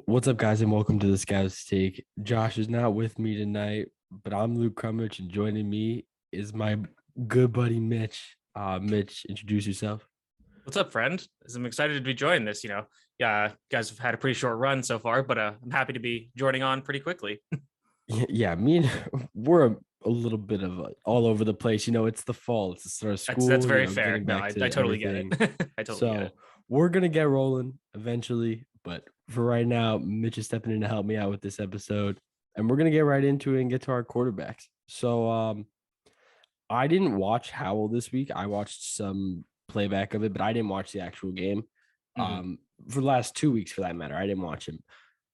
What's up, guys, and welcome to the Scouts Take. Josh is not with me tonight, but I'm Luke Crumich, and joining me is my good buddy Mitch. Mitch, introduce yourself. What's up, friend? I'm excited to be joining this. Yeah, you guys have had a pretty short run so far, but I'm happy to be joining on pretty quickly. Yeah, me and we're a little bit of all over the place. It's the fall, it's the start of That's school. very fair. Getting No, back I to totally get everything. it. I totally get it. So we're gonna get rolling eventually, but for right now, Mitch is stepping in to help me out with this episode, and we're gonna get right into it and get to our quarterbacks. So I didn't watch Howell this week. I watched some playback of it, but I didn't watch the actual game. Mhm. For the last 2 weeks, for that matter, I didn't watch him.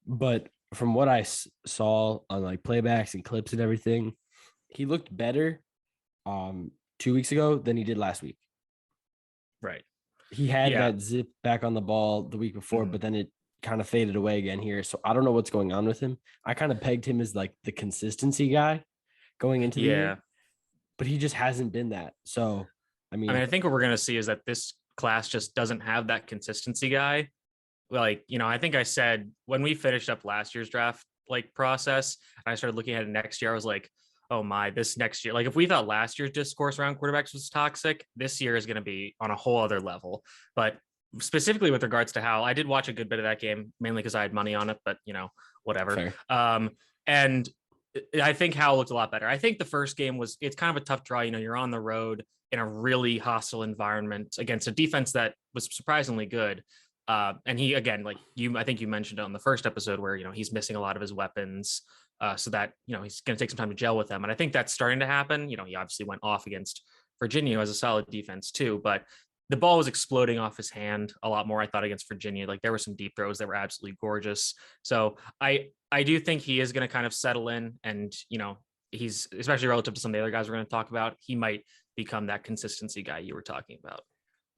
But from what I saw on like playbacks and clips and everything, he looked better 2 weeks ago than he did last week. Right. He had Yeah. that zip back on the ball the week before, Mhm. but then it kind of faded away again here. So I don't know what's going on with him. I kind of pegged him as like the consistency guy going into the Yeah. year, but he just hasn't been that. So, I mean, I think what we're going to see is that this class just doesn't have that consistency guy. I think I said when we finished up last year's draft process, and I started looking at it next year, I was like, oh my, this next year, like if we thought last year's discourse around quarterbacks was toxic, this year is going to be on a whole other level. But specifically with regards to how I did watch a good bit of that game, mainly because I had money on it, but whatever. fair. And I think Howell looked a lot better. I think the first game it's kind of a tough draw. You're on the road in a really hostile environment against a defense that was surprisingly good. And he, again, I think you mentioned it on the first episode where, he's missing a lot of his weapons. So that, he's going to take some time to gel with them. And I think that's starting to happen. He obviously went off against Virginia, who has a solid defense too, but the ball was exploding off his hand a lot more, I thought, against Virginia. Like there were some deep throws that were absolutely gorgeous. So I do think he is going to kind of settle in, and, he's, especially relative to some of the other guys we're going to talk about, he might become that consistency guy you were talking about.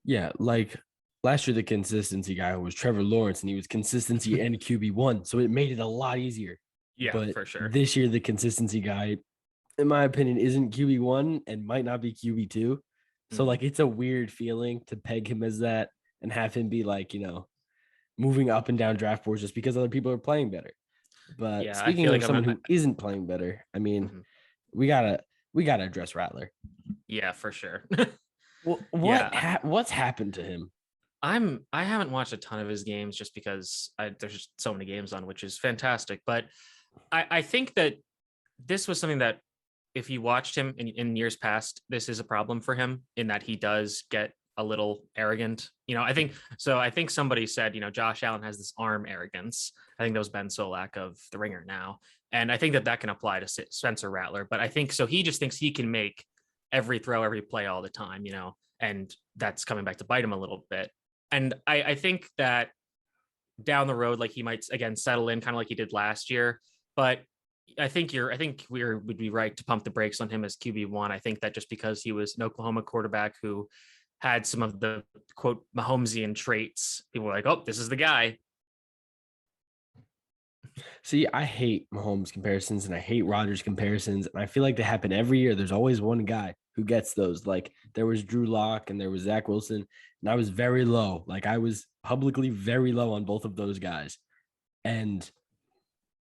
Yeah, like last year, the consistency guy was Trevor Lawrence, and he was consistency and QB1. So it made it a lot easier. Yeah, But for sure. this year, the consistency guy, in my opinion, isn't QB1 and might not be QB2. So, Mhm. like, it's a weird feeling to peg him as that and have him be like, moving up and down draft boards just because other people are playing better. But Yeah, I speaking feel like of someone who isn't playing better, I mean, Mhm. we gotta we gotta address Rattler. Yeah, for sure. Well, Yeah, what's happened to him? I haven't watched a ton of his games just because there's just so many games on, which is fantastic. But I think that this was something that if you watched him in years past, this is a problem for him in that he does get a little arrogant. I think somebody said, Josh Allen has this arm arrogance. I think that was Ben Solak of The Ringer now. And I think that can apply to Spencer Rattler. But I think so he just thinks he can make every throw, every play all the time, and that's coming back to bite him a little bit. And I think that down the road, like he might again settle in kind of like he did last year. But I think we would be right to pump the brakes on him as QB1. I think that just because he was an Oklahoma quarterback who had some of the quote Mahomesian traits, people were like, oh, this is the guy. See, I hate Mahomes comparisons and I hate Rodgers comparisons, and I feel like they happen every year. There's always one guy who gets those. Like there was Drew Lock and there was Zach Wilson, and I was very low. Like I was publicly very low on both of those guys. And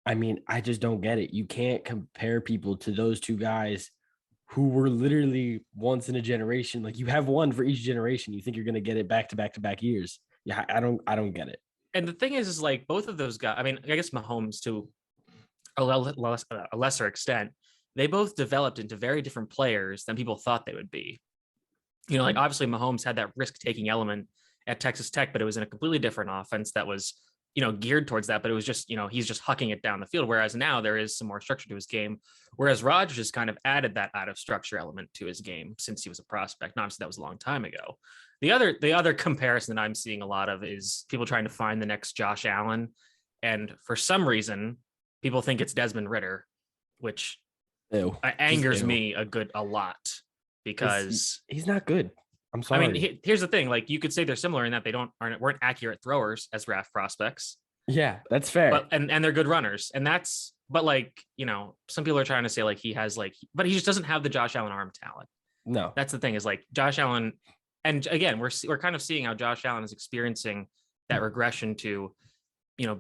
I mean, I just don't get it. You can't compare people to those two guys who were literally once in a generation. Like you have one for each generation. You think you're going to get it back to back to back years. Yeah, I don't get it. And the thing is like both of those guys, I mean, I guess Mahomes to a lesser extent, they both developed into very different players than people thought they would be. Like obviously Mahomes had that risk taking element at Texas Tech, but it was in a completely different offense that was, geared towards that. But it was just, he's just hucking it down the field. Whereas now there is some more structure to his game. Whereas Rodgers has kind of added that out of structure element to his game since he was a prospect. Not obviously that was a long time ago. The other comparison that I'm seeing a lot of is people trying to find the next Josh Allen. And for some reason, people think it's Desmond Ritter, which Ew, just angers ew. me a lot because He's not good. I'm I mean, sorry. here's the thing: like you could say they're similar in that they weren't accurate throwers as draft prospects, Yeah, that's fair. but and they're good runners, and that's but some people are trying to say like he has but he just doesn't have the Josh Allen arm talent. No. That's the thing is like Josh Allen, and again we're kind of seeing how Josh Allen is experiencing that regression to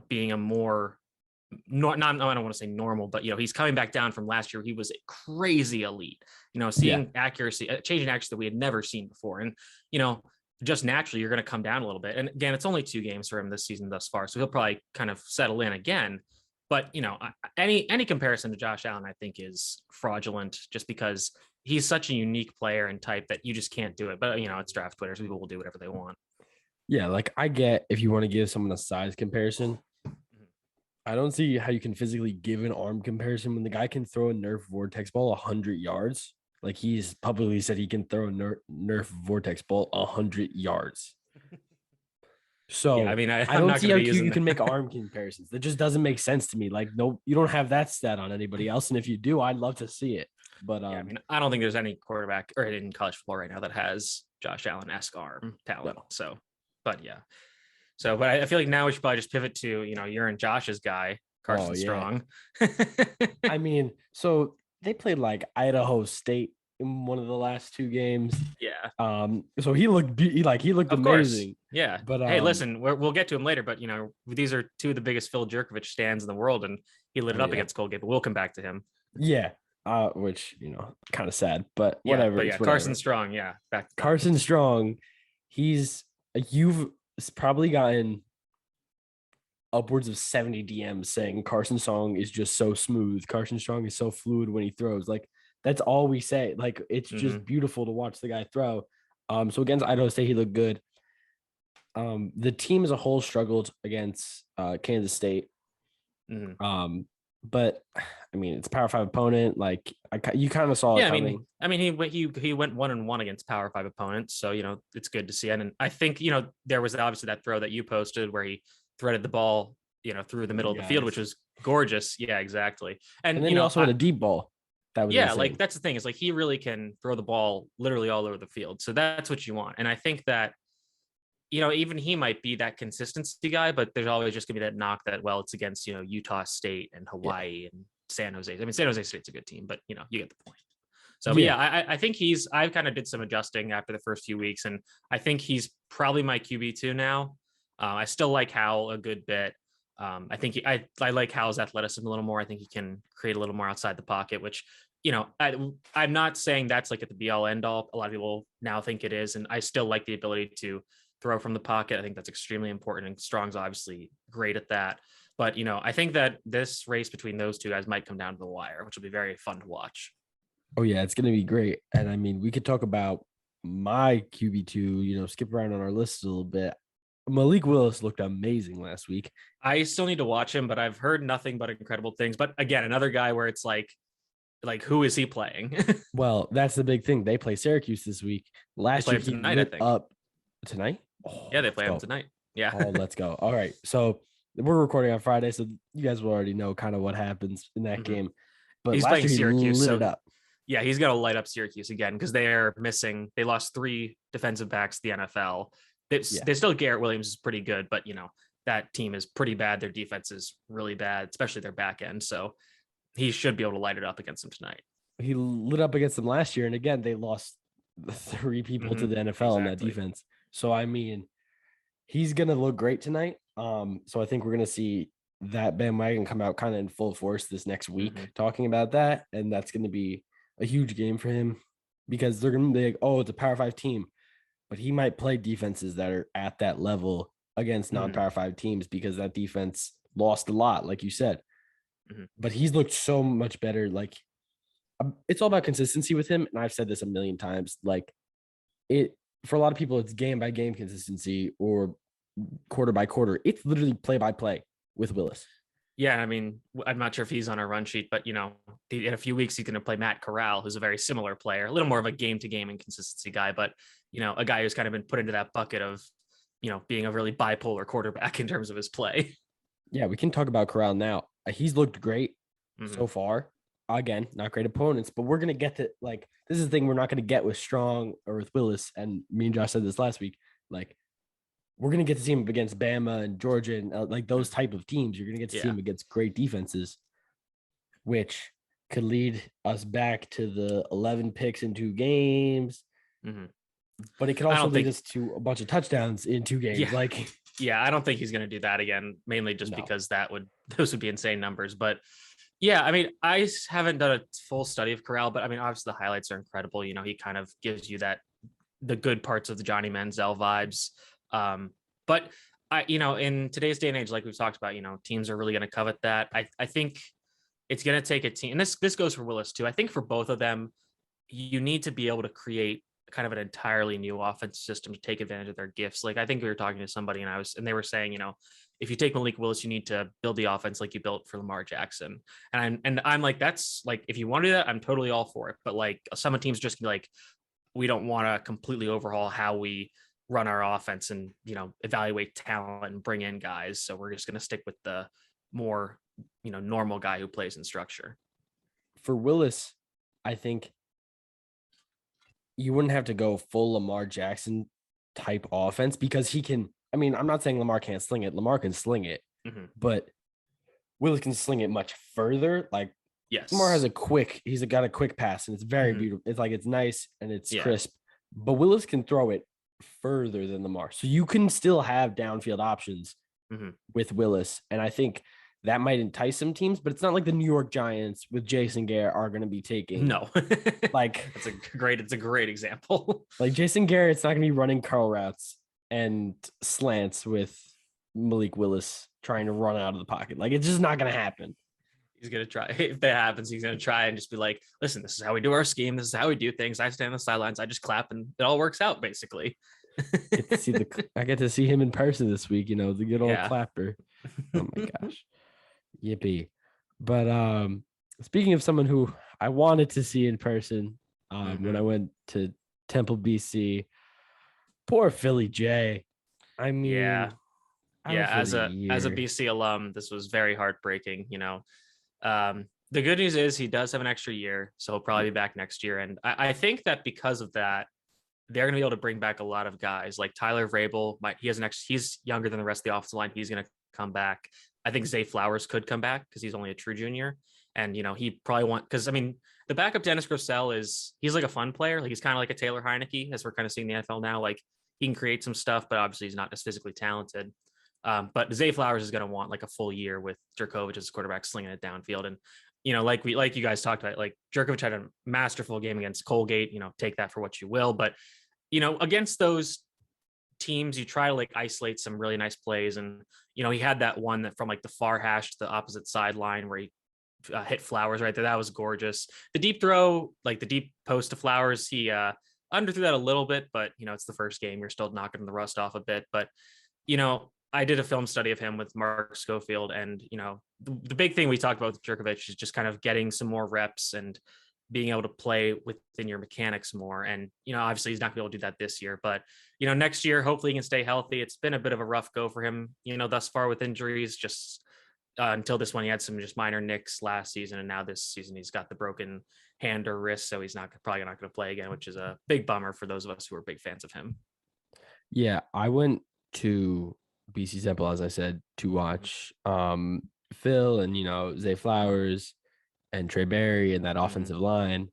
being a more I don't want to say normal, but he's coming back down from last year. He was a crazy elite, seeing accuracy, changing accuracy that we had never seen before. And, just naturally, you're going to come down a little bit. And again, it's only 2 games for him this season thus far. So he'll probably kind of settle in again. But, any comparison to Josh Allen, I think, is fraudulent just because he's such a unique player and type that you just can't do it. But, it's draft Twitter, so people will do whatever they want. Yeah, like I get if you want to give someone a size comparison. I don't see how you can physically give an arm comparison when the guy can throw a Nerf Vortex ball 100 yards. Like he's publicly said he can throw a Nerf Vortex ball 100 yards. So yeah, I mean, I don't see how you can make arm comparisons. That just doesn't make sense to me. Like, no, you don't have that stat on anybody else. And if you do, I'd love to see it. But I mean, I don't think there's any quarterback or in college football right now that has Josh Allen-esque arm talent. No. So, but yeah. So, but I feel like now we should probably just pivot to, you're and Josh's guy, Carson Strong. I mean, so they played like Idaho State in one of the last 2 games. Yeah. So he looked of amazing. Course. Yeah. But hey, listen, we'll get to him later. But these are 2 of the biggest Phil Jerkovich stands in the world, and he lit it up against Colgate. But we'll come back to him. Yeah. Which kind of sad, but whatever. But Carson Strong. Yeah. Back to Carson Strong. You've probably gotten upwards of 70 DMs saying Carson Strong is just so smooth. Carson Strong is so fluid when he throws. Like that's all we say. Like it's just beautiful to watch the guy throw. So against Idaho State, he looked good. The team as a whole struggled against Kansas State. But I mean, it's a Power 5 opponent. Like you kind of saw it coming. I mean, he went 1-1 against Power 5 opponents, so it's good to see. And I think there was obviously that throw that you posted where he threaded the ball through the middle of the field, which was gorgeous. Yeah, exactly. And then he also had a deep ball. That was insane. Like that's the thing is like he really can throw the ball literally all over the field. So that's what you want. And I think that even he might be that consistency guy, but there's always just gonna be that knock that, well, it's against, Utah State and Hawaii and San Jose. I mean, San Jose State's a good team, but you get the point. So I think I kind of did some adjusting after the first few weeks, and I think he's probably my QB2 now. I still like Howell a good bit. I think I like Howell's athleticism a little more. I think he can create a little more outside the pocket, which, I'm not saying that's like at the be all end all. A lot of people now think it is. And I still like the ability to throw from the pocket. I think that's extremely important. And Strong's obviously great at that. But, I think that this race between those 2 guys might come down to the wire, which will be very fun to watch. Oh, yeah, it's going to be great. And I mean, we could talk about my QB2, skip around on our list a little bit. Malik Willis looked amazing last week. I still need to watch him, but I've heard nothing but incredible things. But again, another guy where it's like who is he playing? Well, that's the big thing. They play Syracuse this week. Last year, he lit up tonight. Oh, yeah, they play him tonight. Yeah. Oh, let's go. All right. So we're recording on Friday, so you guys will already know kind of what happens in that game. But he's playing Syracuse, lit it up. Yeah, he's got to light up Syracuse again because they lost 3 defensive backs to the NFL. They still, Garrett Williams is pretty good, but that team is pretty bad. Their defense is really bad, especially their back end. So he should be able to light it up against them tonight. He lit up against them last year, and again, they lost 3 people to the NFL in that defense. So I mean, he's gonna look great tonight. So I think we're gonna see that bandwagon come out kind of in full force this next week, talking about that, and that's gonna be a huge game for him because they're gonna be like, oh, it's a Power 5 team. But he might play defenses that are at that level against non-Power 5 teams because that defense lost a lot, like you said. But he's looked so much better. Like, it's all about consistency with him. And I've said this a million times. Like, for a lot of people, it's game by game consistency or quarter by quarter. It's literally play by play with Willis. Yeah, I mean, I'm not sure if he's on our run sheet, but, in a few weeks, he's going to play Matt Corral, who's a very similar player, a little more of a game-to-game and consistency guy, but, a guy who's kind of been put into that bucket of, being a really bipolar quarterback in terms of his play. Yeah, we can talk about Corral now. He's looked great so far. Again, not great opponents, but we're going to get to, like, this is the thing we're not going to get with Strong or with Willis, and me and Josh said this last week, like, we're going to get to see him against Bama and Georgia and like those type of teams. You're going to get to see him against great defenses, which could lead us back to the 11 picks in 2 games. But it could also lead us to a bunch of touchdowns in 2 games. Yeah. Like, Yeah, I don't think he's going to do that again, mainly just because those would be insane numbers. But yeah, I mean, haven't done a full study of Corral, but I mean, obviously the highlights are incredible. He kind of gives you the good parts of the Johnny Manziel vibes. But in today's day and age, like we've talked about, teams are really going to covet that. I think it's going to take a team, and this goes for Willis too. I think for both of them, you need to be able to create kind of an entirely new offense system to take advantage of their gifts. Like I think we were talking to somebody and they were saying, if you take Malik Willis, you need to build the offense like you built for Lamar Jackson. And I'm like, that's like, if you want to do that, I'm totally all for it. But like some teams just like, we don't want to completely overhaul how we run our offense and, evaluate talent and bring in guys. So we're just going to stick with the more, normal guy who plays in structure. For Willis, I think you wouldn't have to go full Lamar Jackson type offense because he can. I mean, I'm not saying Lamar can't sling it. Lamar can sling it, but Willis can sling it much further. Like, yes, Lamar has he's got a quick pass and it's very beautiful. It's like, it's nice and it's crisp, but Willis can throw it further than Lamar. So you can still have downfield options with Willis. And I think that might entice some teams, but it's not like the New York Giants with Jason Garrett are going to be taking. No, like it's a great example. Like Jason Garrett's not going to be running curl routes and slants with Malik Willis trying to run out of the pocket. Like, it's just not going to happen. He's going to try. If that happens, he's going to try and just be like, listen, this is how we do our scheme. This is how we do things. I stand on the sidelines. I just clap and it all works out basically. I get to see him in person this week, the good old clapper. Oh my gosh. Yippee. But speaking of someone who I wanted to see in person when I went to Temple, BC, poor Philly J. I mean, as a BC alum, this was very heartbreaking. The good news is he does have an extra year, so he'll probably be back next year. And I think that because of that, they're going to be able to bring back a lot of guys like Tyler Vrabel. He's younger than the rest of the offensive line. He's going to come back. I think Zay Flowers could come back because he's only a true junior. And, he probably because I mean, the backup Dennis Grosel he's like a fun player. Like he's kind of like a Taylor Heineke, as we're kind of seeing the NFL now. Like he can create some stuff, but obviously he's not as physically talented. But Zay Flowers is going to want like a full year with Jerkovich as quarterback slinging it downfield. And, like you guys talked about, like Jerkovich had a masterful game against Colgate, take that for what you will. But, against those teams, you try to like isolate some really nice plays. And, he had that one that from like the far hash to the opposite sideline where he hit Flowers right there. That was gorgeous. The deep throw, like the deep post to Flowers, he underthrew that a little bit, but, it's the first game. You're still knocking the rust off a bit. But, I did a film study of him with Mark Schofield, and the big thing we talked about with Jerkovich is just kind of getting some more reps and being able to play within your mechanics more. And obviously he's not gonna be able to do that this year, but next year hopefully he can stay healthy. It's been a bit of a rough go for him, thus far with injuries. Just until this one, he had some just minor nicks last season, and now this season he's got the broken hand or wrist, so he's probably not going to play again, which is a big bummer for those of us who are big fans of him. Yeah, I went to BC Temple, as I said, to watch Phil and Zay Flowers and Trey Berry and that offensive line,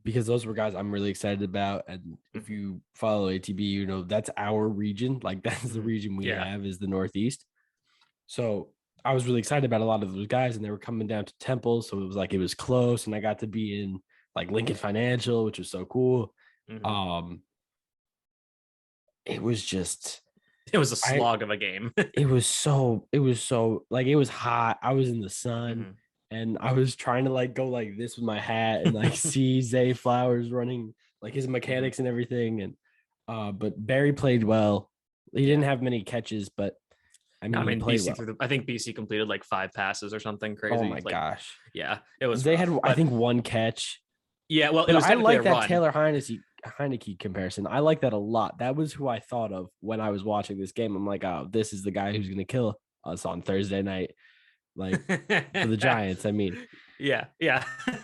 because those were guys I'm really excited about. And if you follow ATB, that's our region. Like that's the region we have, is the Northeast. So I was really excited about a lot of those guys, and they were coming down to Temple, so it was close, and I got to be in like Lincoln Financial, which was so cool. It was a slog of a game. it was so like, it was hot. I was in the sun and I was trying to like go like this with my hat and like see Zay Flowers running like his mechanics and everything. And but Barry played well. He didn't have many catches, but I mean BC well. I think BC completed like 5 passes or something crazy. Oh my gosh. Yeah, it was. They had I think 1 catch. Yeah, well, it was I like that Taylor Heineke comparison. I like that a lot. That was who I thought of when I was watching this game. I'm like, oh, this is the guy who's going to kill us on Thursday night, like for the Giants. I mean, yeah.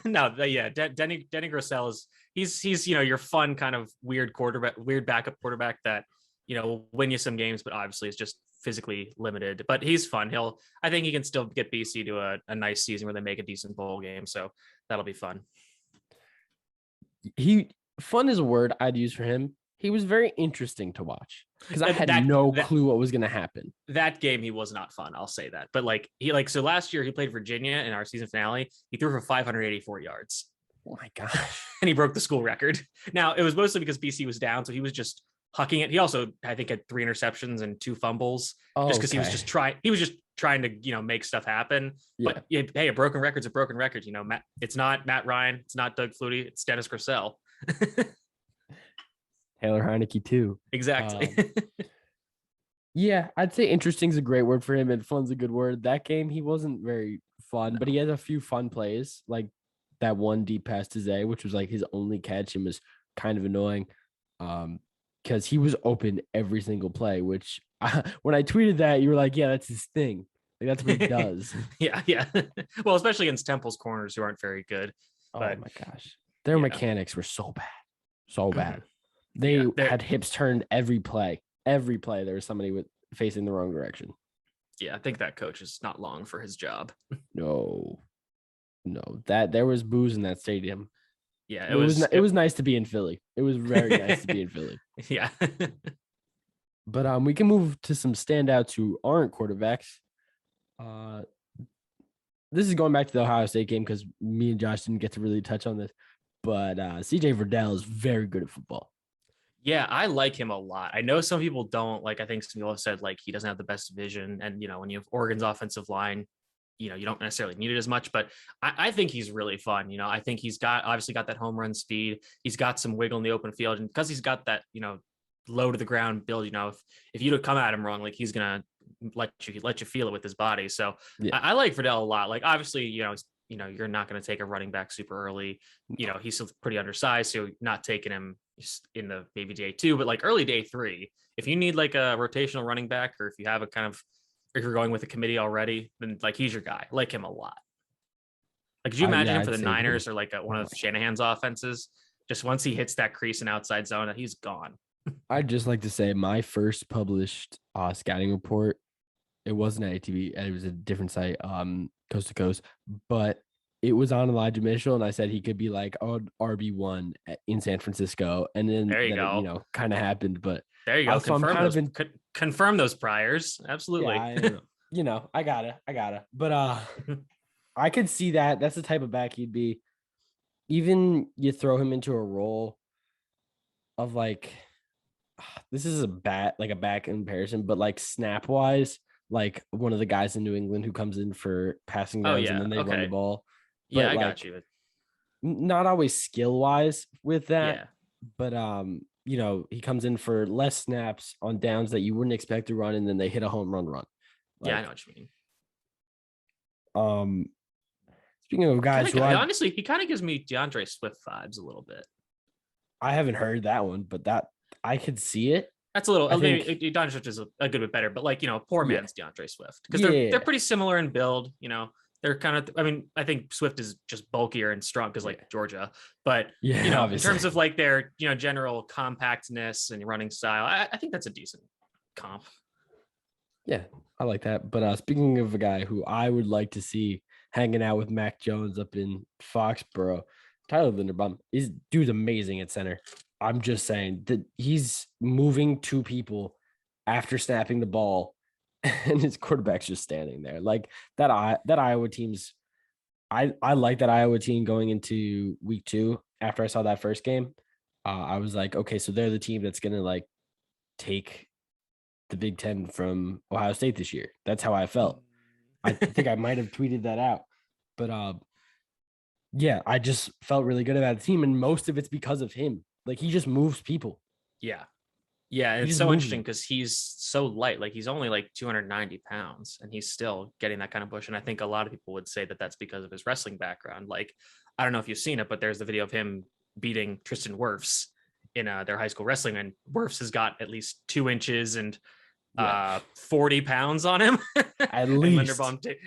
No, yeah. Denny Grosel he's your fun kind of weird backup quarterback that will win you some games, but obviously it's just physically limited. But he's fun. I think he can still get BC to a nice season where they make a decent bowl game. So that'll be fun. Fun is a word I'd use for him, He was very interesting to watch because I had That no that clue what was going to happen. that game he was not fun. I'll say that. But like so last year he played Virginia in our season finale. He threw for 584 yards. Oh my gosh. And he broke the school record. Now it was mostly because BC was down, so he was just hucking it. He also, I think, had 3 interceptions and 2 fumbles, just because he was just trying. He was just trying to make stuff happen. Yeah. But hey, a broken record's a broken record. It's not Matt Ryan, it's not Doug Flutie, it's Dennis Grissel. Taylor Heineke too. Exactly. Yeah, I'd say interesting is a great word for him, and fun's a good word. That game, he wasn't very fun, but he had a few fun plays, like that one deep pass to Zay, which was like his only catch and was kind of annoying, because he was open every single play. Which when I tweeted that, you were like, "Yeah, that's his thing. Like that's what he does." Yeah. Well, especially against Temple's corners, who aren't very good. But, oh my gosh, their mechanics were so bad. They had hips turned every play. Every play, there was somebody facing the wrong direction. Yeah, I think that coach is not long for his job. No, that there was booze in that stadium. Yeah, it was nice to be in Philly. It was very nice to be in Philly. Yeah. But we can move to some standouts who aren't quarterbacks. This is going back to the Ohio State game because me and Josh didn't get to really touch on this. But CJ Verdel is very good at football. Yeah, I like him a lot. I know some people don't. Like, I think some people have said like he doesn't have the best vision, and when you have Oregon's offensive line, you don't necessarily need it as much. But I think he's really fun. I think he's obviously got that home run speed. He's got some wiggle in the open field, and because he's got that low to the ground build, if you'd have come at him wrong, like he's gonna let you feel it with his body. So yeah. I like Verdel a lot. Like obviously, you're not going to take a running back super early. He's still pretty undersized, so not taking him in the maybe day 2, but like early day 3. If you need like a rotational running back, or if you have if you're going with a committee already, then like he's your guy. I like him a lot. Like, could you imagine him for the Niners or like one of Shanahan's offenses? Just once he hits that crease and outside zone, he's gone. I'd just like to say my first published scouting report, it wasn't at ATV, and it was a different site, Coast to Coast, but it was on Elijah Mitchell, and I said he could be like on RB1 in San Francisco, and then there you go. It kind of happened, but there you go. Confirm those priors. Absolutely. Yeah, I gotta. But I could see that. That's the type of back he'd be. Even you throw him into a role of like, this is a back comparison, but like snap wise, like one of the guys in New England who comes in for passing downs and then they run the ball. But yeah, I got you. Not always skill wise with that, but he comes in for less snaps on downs that you wouldn't expect to run, and then they hit a home run. Like, yeah, I know what you mean. Speaking of guys, honestly, he kind of gives me DeAndre Swift vibes a little bit. I haven't heard that one, but that I could see it. That's a little. Maybe DeAndre Swift is a good bit better, but like poor man's DeAndre Swift, because they're pretty similar in build. They're kind of. I mean, I think Swift is just bulkier and strong because like Georgia, but in terms of like their general compactness and running style, I think that's a decent comp. Yeah, I like that. But speaking of a guy who I would like to see hanging out with Mac Jones up in Foxborough, Tyler Linderbaum, dude's amazing at center. I'm just saying that he's moving 2 people after snapping the ball, and his quarterback's just standing there. Like that Iowa team's. I like that Iowa team going into week 2. After I saw that first game, I was like, okay, so they're the team that's gonna like take the Big Ten from Ohio State this year. That's how I felt. I think I might have tweeted that out, but yeah, I just felt really good about the team, and most of it's because of him. Like he just moves people. Yeah. And it's so interesting because he's so light. Like he's only like 290 pounds, and he's still getting that kind of push. And I think a lot of people would say that that's because of his wrestling background. Like, I don't know if you've seen it, but there's the video of him beating Tristan Wirfs in their high school wrestling, and Wirfs has got at least 2 inches and 40 pounds on him. At least.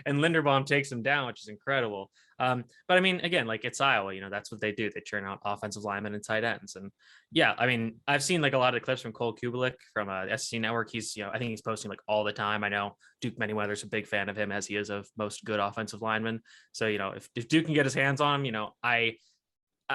And Linderbaum takes him down, which is incredible. But I mean, again, like it's Iowa, that's what they do. They churn out offensive linemen and tight ends. And yeah, I mean, I've seen like a lot of clips from Cole Kubelik from SC Network. He's, I think he's posting like all the time. I know Duke Manyweather's a big fan of him, as he is of most good offensive linemen. So, if Duke can get his hands on him,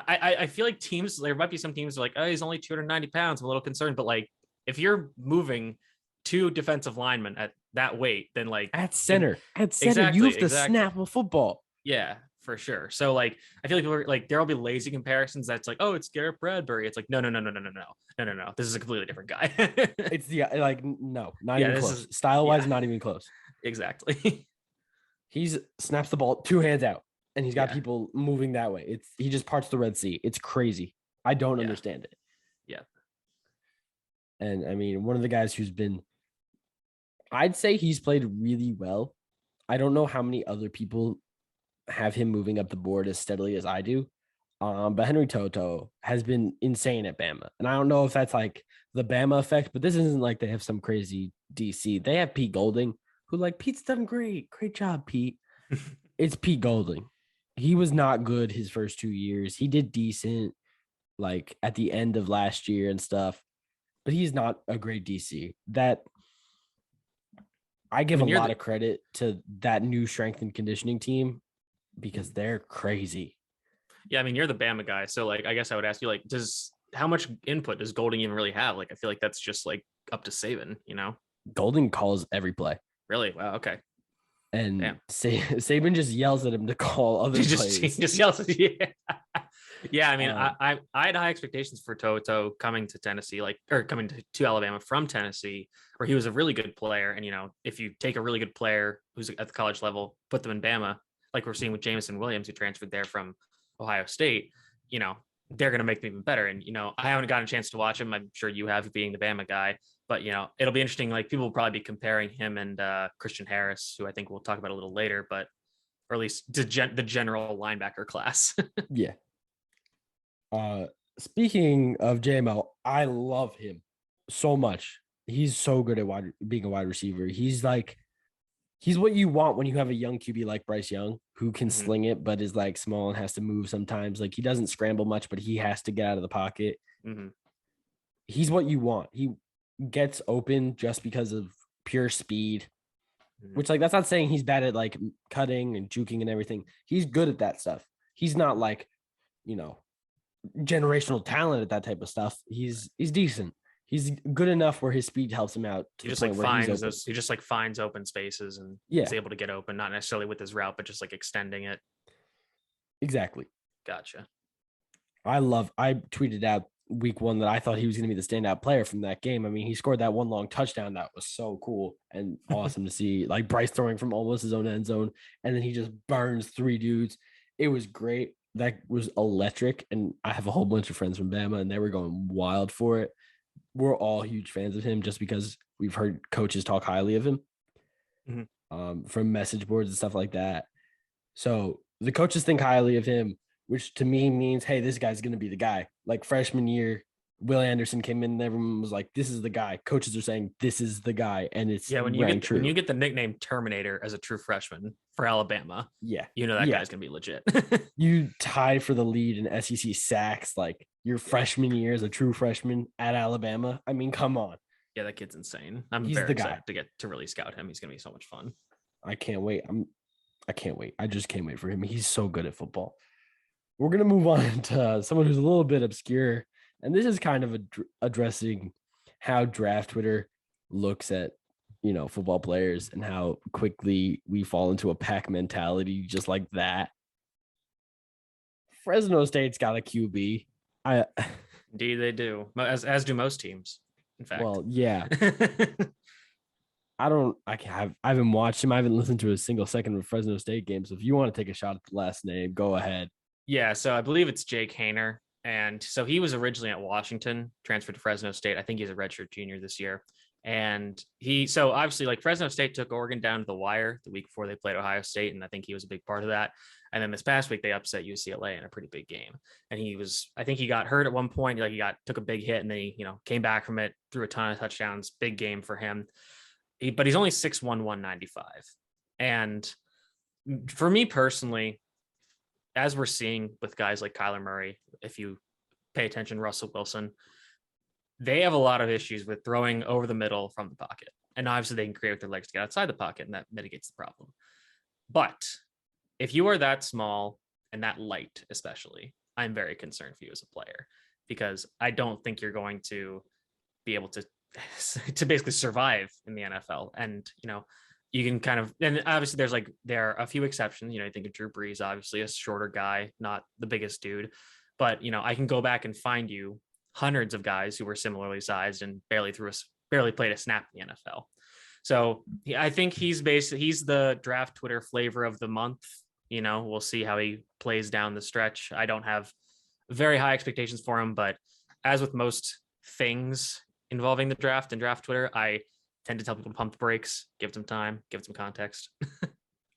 I feel like teams, there might be some teams like, oh, he's only 290 pounds. I'm a little concerned, but like if you're moving two defensive linemen at that weight, then like at center, exactly, you have to snap a football. Yeah, for sure. So like I feel like people are like there'll be lazy comparisons that's like, oh, it's Garrett Bradbury. It's like no. This is a completely different guy. It's the like no, not Yeah, even close. Style wise, not even close. Exactly. He's snaps the ball 2 hands out, and he's got Yeah. people moving that way. He just parts the Red Sea. It's crazy. I don't understand it. Yeah. And I mean, one of the guys who's been, I'd say he's played really well. I don't know how many other people have him moving up the board as steadily as I do. But Henry Toto has been insane at Bama. And I don't know if that's like the Bama effect, but this isn't like they have some crazy DC. They have Pete Golding, who like Pete's done great. Great job, Pete. It's Pete Golding. He was not good his first 2 years. He did decent like at the end of last year and stuff, but he's not a great DC. That I give a lot of credit to that new strength and conditioning team because they're crazy. Yeah, I mean, you're the Bama guy, so like, I guess I would ask you, like, how much input does Golding even really have? Like, I feel like that's just like up to Saban, you know? Golding calls every play. Really? Wow. Okay. And Saban just yells at him to call other plays. He just yells at you. Yeah, I mean, I had high expectations for Toto coming to Tennessee, coming to Alabama from Tennessee, where he was a really good player. And, you know, if you take a really good player who's at the college level, put them in Bama, like we're seeing with Jameson Williams, who transferred there from Ohio State, you know, they're going to make them even better. And, you know, I haven't gotten a chance to watch him. I'm sure you have, being the Bama guy, but, you know, it'll be interesting. Like, people will probably be comparing him and Christian Harris, who I think we'll talk about a little later, but, or at least the general linebacker class. Yeah. Speaking of JML, I love him so much. He's so good at being a wide receiver. He's what you want when you have a young QB like Bryce Young, who can sling it, but is like small and has to move sometimes. Like, he doesn't scramble much, but he has to get out of the pocket. He's what you want. He gets open just because of pure speed, which, like, that's not saying he's bad at like cutting and juking and everything. He's good at that stuff. He's not like, you know, generational talent at that type of stuff. He's decent. He's good enough where his speed helps him out. He just finds open spaces and is able to get open, not necessarily with his route, but just like extending it. Exactly. Gotcha. I tweeted out week 1 that I thought he was going to be the standout player from that game. I mean, he scored that one long touchdown. That was so cool and awesome to see. Like, Bryce throwing from almost his own end zone, and then he just burns 3 dudes. It was great. That was electric. And I have a whole bunch of friends from Bama, and they were going wild for it. We're all huge fans of him just because we've heard coaches talk highly of him from message boards and stuff like that. So the coaches think highly of him, which to me means, hey, this guy's going to be the guy. Like, freshman year, Will Anderson came in and everyone was like, this is the guy. Coaches are saying this is the guy. And it's when you get the nickname Terminator as a true freshman for Alabama, you know that guy's going to be legit. You tied for the lead in SEC sacks, like, your freshman year as a true freshman at Alabama. I mean, come on. Yeah, that kid's insane. He's very excited to get to really scout him. He's going to be so much fun. I can't wait. I can't wait. I just can't wait for him. He's so good at football. We're going to move on to someone who's a little bit obscure. And this is kind of addressing how draft Twitter looks at, you know, football players and how quickly we fall into a pack mentality just like that. Fresno State's got a QB. Indeed, they do. As do most teams, in fact. Well, yeah. I haven't watched him. I haven't listened to a single second of a Fresno State game. So if you want to take a shot at the last name, go ahead. Yeah, so I believe it's Jake Haener. And so he was originally at Washington, transferred to Fresno State. I think he's a redshirt junior this year. And so obviously, like, Fresno State took Oregon down to the wire the week before they played Ohio State. And I think he was a big part of that. And then this past week, they upset UCLA in a pretty big game. And I think he got hurt at one point. Like, took a big hit and then he, you know, came back from it, threw a ton of touchdowns, big game for him. But he's only 6'1", 195. And for me personally, as we're seeing with guys like Kyler Murray, if you pay attention, Russell Wilson, they have a lot of issues with throwing over the middle from the pocket. And obviously they can create with their legs to get outside the pocket, and that mitigates the problem. But if you are that small and that light, especially, I'm very concerned for you as a player, because I don't think you're going to be able to basically survive in the NFL. And, you can kind of, and obviously there are a few exceptions. You think of Drew Brees, obviously a shorter guy, not the biggest dude, but I can go back and find you hundreds of guys who were similarly sized and barely played a snap in the NFL. So I think he's the draft Twitter flavor of the month. We'll see how he plays down the stretch. I don't have very high expectations for him, but as with most things involving the draft and draft Twitter, I tend to tell people to pump the brakes, give them time, give them context.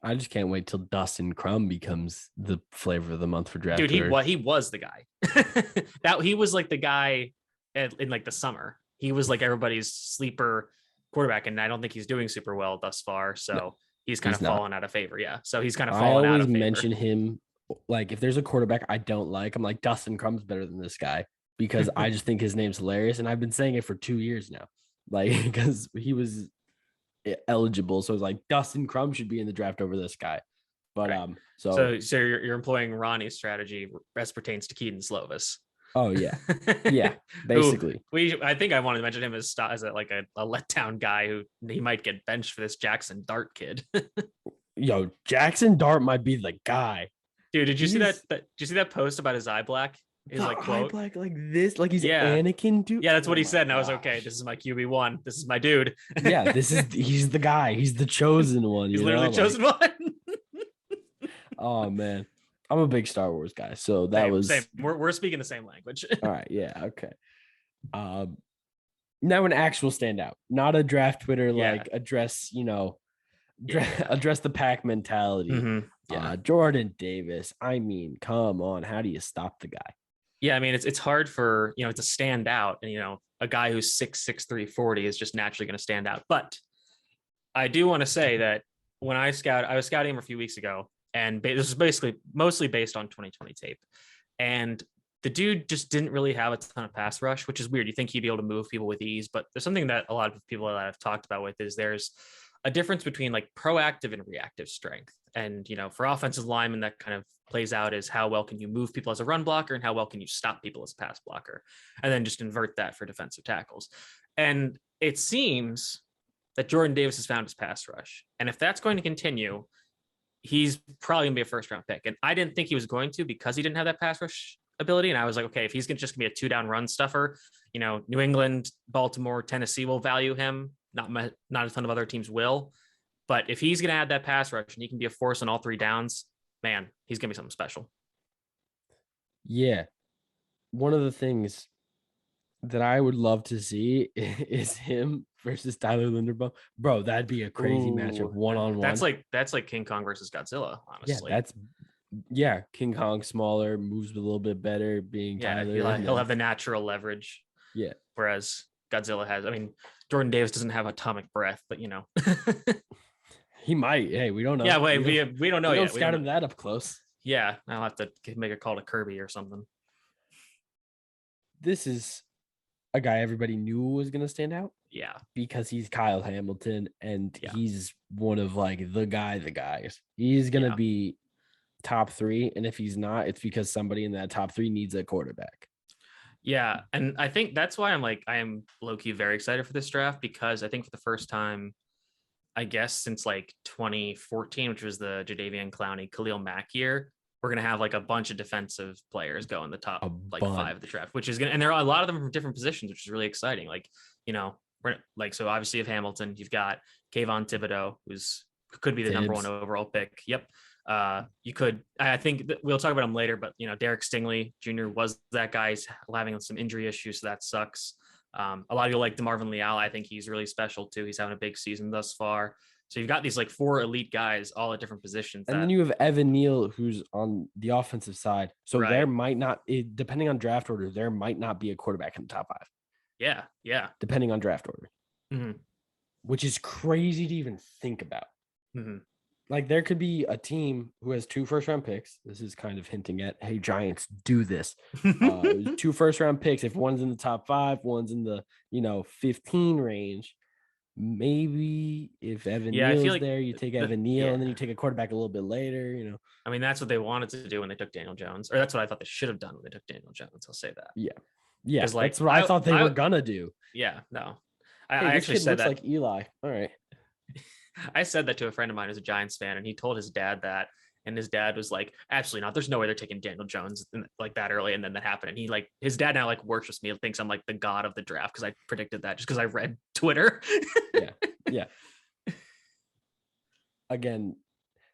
I just can't wait till Dustin Crum becomes the flavor of the month for draft. Dude, Twitter. he was the guy. He was like the guy in like the summer. He was like everybody's sleeper quarterback, and I don't think he's doing super well thus far. So he's kind of fallen out of favor. Yeah. So he's kind of fallen out of favor. I always mention him, like if there's a quarterback I don't like, I'm like, Dustin Crum's better than this guy, because I just think his name's hilarious. And I've been saying it for 2 years now, like, because he was eligible. So it's like Dustin Crum should be in the draft over this guy. But right. So you're employing Ronnie's strategy as pertains to Keaton Slovis. Oh yeah, yeah, basically. I think I wanted to mention him as a letdown guy who he might get benched for this Jackson Dart kid. Yo, Jackson Dart might be the guy. Dude, did you see that? Did you see that post about his eye black? His quote, eye black like this, like he's Anakin, dude. Yeah, that's what he said, and I was okay. This is my QB1. This is my dude. Yeah, he's the guy. He's the chosen one. He's literally the chosen one. Oh man, I'm a big Star Wars guy, so that was same. We're speaking the same language. All right, yeah, okay. Now an actual standout, not a draft Twitter address, address the pack mentality. Mm-hmm. Yeah, Jordan Davis. I mean, come on, how do you stop the guy? Yeah, I mean, it's hard for to stand out, and a guy who's 6'6", 340 is just naturally going to stand out. But I do want to say that when I was scouting him a few weeks ago, and this is basically mostly based on 2020 tape, and the dude just didn't really have a ton of pass rush, which is weird. You think he'd be able to move people with ease, but there's something that a lot of people that I've talked about with is there's a difference between like proactive and reactive strength. And, for offensive linemen, that kind of plays out as how well can you move people as a run blocker and how well can you stop people as a pass blocker, and then just invert that for defensive tackles. And it seems that Jordan Davis has found his pass rush. And if that's going to continue, he's probably going to be a first round pick. And I didn't think he was going to, because he didn't have that pass rush ability. And I was like, okay, if he's just gonna be a 2-down run stuffer, New England, Baltimore, Tennessee will value him. Not a ton of other teams will. But if he's going to add that pass rush and he can be a force on all 3 downs, man, he's going to be something special. Yeah. One of the things that I would love to see is him versus Tyler Linderbaum. Bro, that'd be a crazy matchup, one-on-one. That's like King Kong versus Godzilla, honestly. King Kong smaller, moves a little bit better, being Tyler. He'll have the natural leverage. Yeah. Whereas Godzilla has, Jordan Davis doesn't have atomic breath, but he might. Hey, we don't know. Yeah, wait, we don't know yet. Don't scout him that up close. Yeah, I'll have to make a call to Kirby or something. This is a guy everybody knew was going to stand out. Yeah, because he's Kyle Hamilton, and he's one of the guys. He's going to be top 3, and if he's not, it's because somebody in that top 3 needs a quarterback. Yeah, and I think that's why I am low-key very excited for this draft, because I think for the first time, I guess since 2014, which was the Jadeveon Clowney, Khalil Mack year, we're going to have a bunch of defensive players go in the top 5 of the draft, which is going to, and there are a lot of them from different positions, which is really exciting. So obviously of Hamilton, you've got Kayvon Thibodeau, who could be the number 1 overall pick. Yep. You could, I think we'll talk about him later, but Derek Stingley Jr. was that guy. He's having some injury issues, so that sucks. A lot of people like DeMarvin Leal. I think he's really special too. He's having a big season thus far. So you've got these 4 elite guys all at different positions. And then you have Evan Neal, who's on the offensive side. So there might not, depending on draft order, there might not be a quarterback in the top 5. Yeah. Yeah. Depending on draft order. Mm-hmm. Which is crazy to even think about. Mm-hmm. There could be a team who has 2 first-round picks. This is kind of hinting at, hey, Giants, do this. 2 first-round picks. If one's in the top 5, one's in the 15 range, maybe if Evan Yeah, I feel Neal's like there, you take Evan Neal, and then yeah. you take a quarterback a little bit later. I mean, that's what they wanted to do when they took Daniel Jones, or that's what I thought they should have done when they took Daniel Jones. I'll say that. Yeah, yeah, Because that's what I thought they were gonna do. Yeah, no, Hey, I this actually kid said looks that. like Eli. All right. I said that to a friend of mine who's a Giants fan, and he told his dad that, and his dad was like, "Absolutely not. There's no way they're taking Daniel Jones like that early." And then that happened, and his dad now like worships me and thinks I'm like the god of the draft because I predicted that just because I read Twitter. Yeah. Again,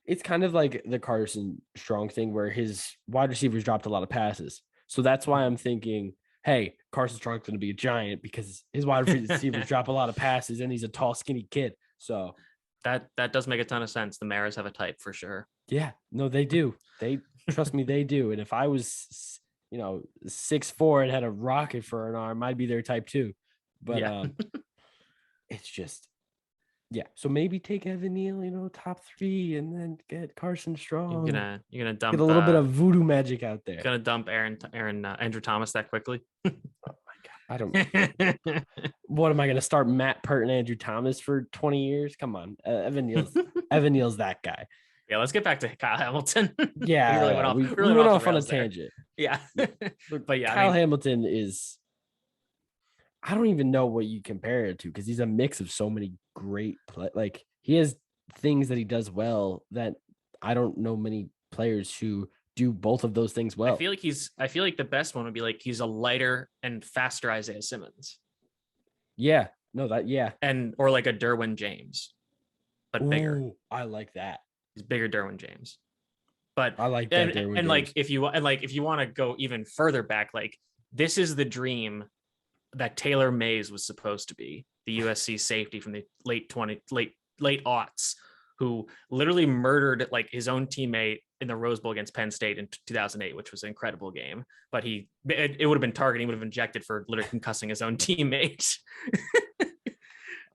it's kind of like the Carson Strong thing where his wide receivers dropped a lot of passes. So that's why I'm thinking, hey, Carson Strong's going to be a giant because his wide receivers drop a lot of passes and he's a tall, skinny kid. So that does make a ton of sense. The Maras have a type for sure. Yeah, no, they do. They trust me, they do. And if I was, 6'4" and had a rocket for an arm, I'd be their type too. But it's just, yeah. So maybe take Evan Neal, top 3, and then get Carson Strong. You're gonna dump get a little bit of voodoo magic out there. Gonna dump Andrew Thomas that quickly. Oh my God, I don't. What am I gonna start Matt Pert and Andrew Thomas for 20 years? Come on, Evan Neal's that guy. Yeah, let's get back to Kyle Hamilton. Yeah, we went off on a tangent. Yeah. But yeah, Kyle Hamilton is, I don't even know what you compare it to because he's a mix of so many great like he has things that he does well that I don't know many players who do both of those things well. I feel like the best one would be like he's a lighter and faster Isaiah Simmons. Yeah. Or like a Derwin James, but bigger. I like that. He's bigger Derwin James. But I like that. And like if you want to go even further back, like this is the dream that Taylor Mays was supposed to be, the USC safety from the late aughts, who literally murdered like his own teammate in the Rose Bowl against Penn State in 2008, which was an incredible game. But it would have been targeting, would have injected for literally concussing his own teammate.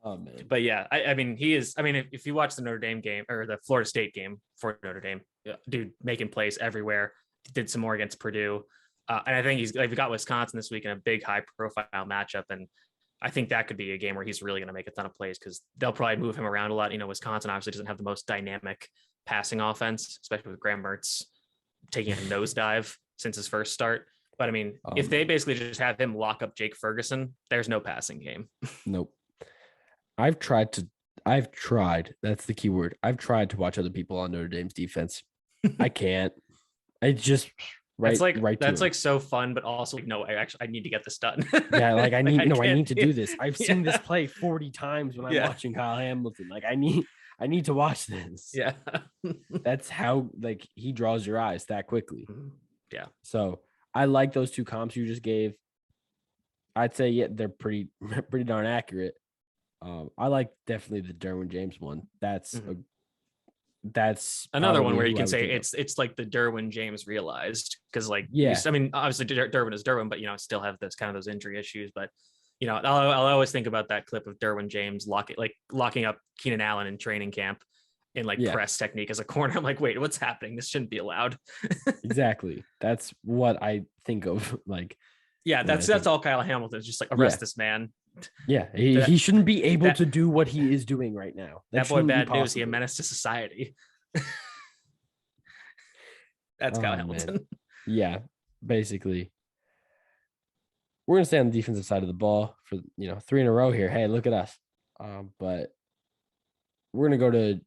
Oh man. But yeah, I mean, he is. I mean, if you watch the Notre Dame game or the Florida State game for Notre Dame, dude, making plays everywhere. Did some more against Purdue, and I think we got Wisconsin this week in a big, high-profile matchup, and I think that could be a game where he's really going to make a ton of plays because they'll probably move him around a lot. Wisconsin obviously doesn't have the most dynamic passing offense, especially with Graham Mertz taking a nosedive since his first start. But I mean, if they basically just have him lock up Jake Ferguson, there's no passing game. Nope. I've tried, that's the key word. I've tried to watch other people on Notre Dame's defense. I can't. I just that's like so fun, but also like, no, I need to get this done. Yeah, like I need to do this. I've seen this play 40 times when I'm watching Kyle Hamilton. Like I need to watch this. Yeah. That's how like he draws your eyes that quickly. Yeah. So I like those two comps you just gave. I'd say they're pretty darn accurate. I like definitely the Derwin James one. That's another one where you can say it's like the Derwin James realized because like I mean obviously Derwin is Derwin, but still have this kind of those injury issues. But I'll always think about that clip of Derwin James locking up Keenan Allen in training camp in press technique as a corner. I'm like, wait, what's happening? This shouldn't be allowed. Exactly. That's what I think of. Like, yeah, that's all Kyle Hamilton is just like arrest this man. Yeah, he shouldn't be able to do what he is doing right now. That boy, bad news. He a menace to society. That's Kyle Hamilton. Man. Yeah, basically. We're gonna stay on the defensive side of the ball for 3 in a row here. Hey, look at us. But we're gonna go to.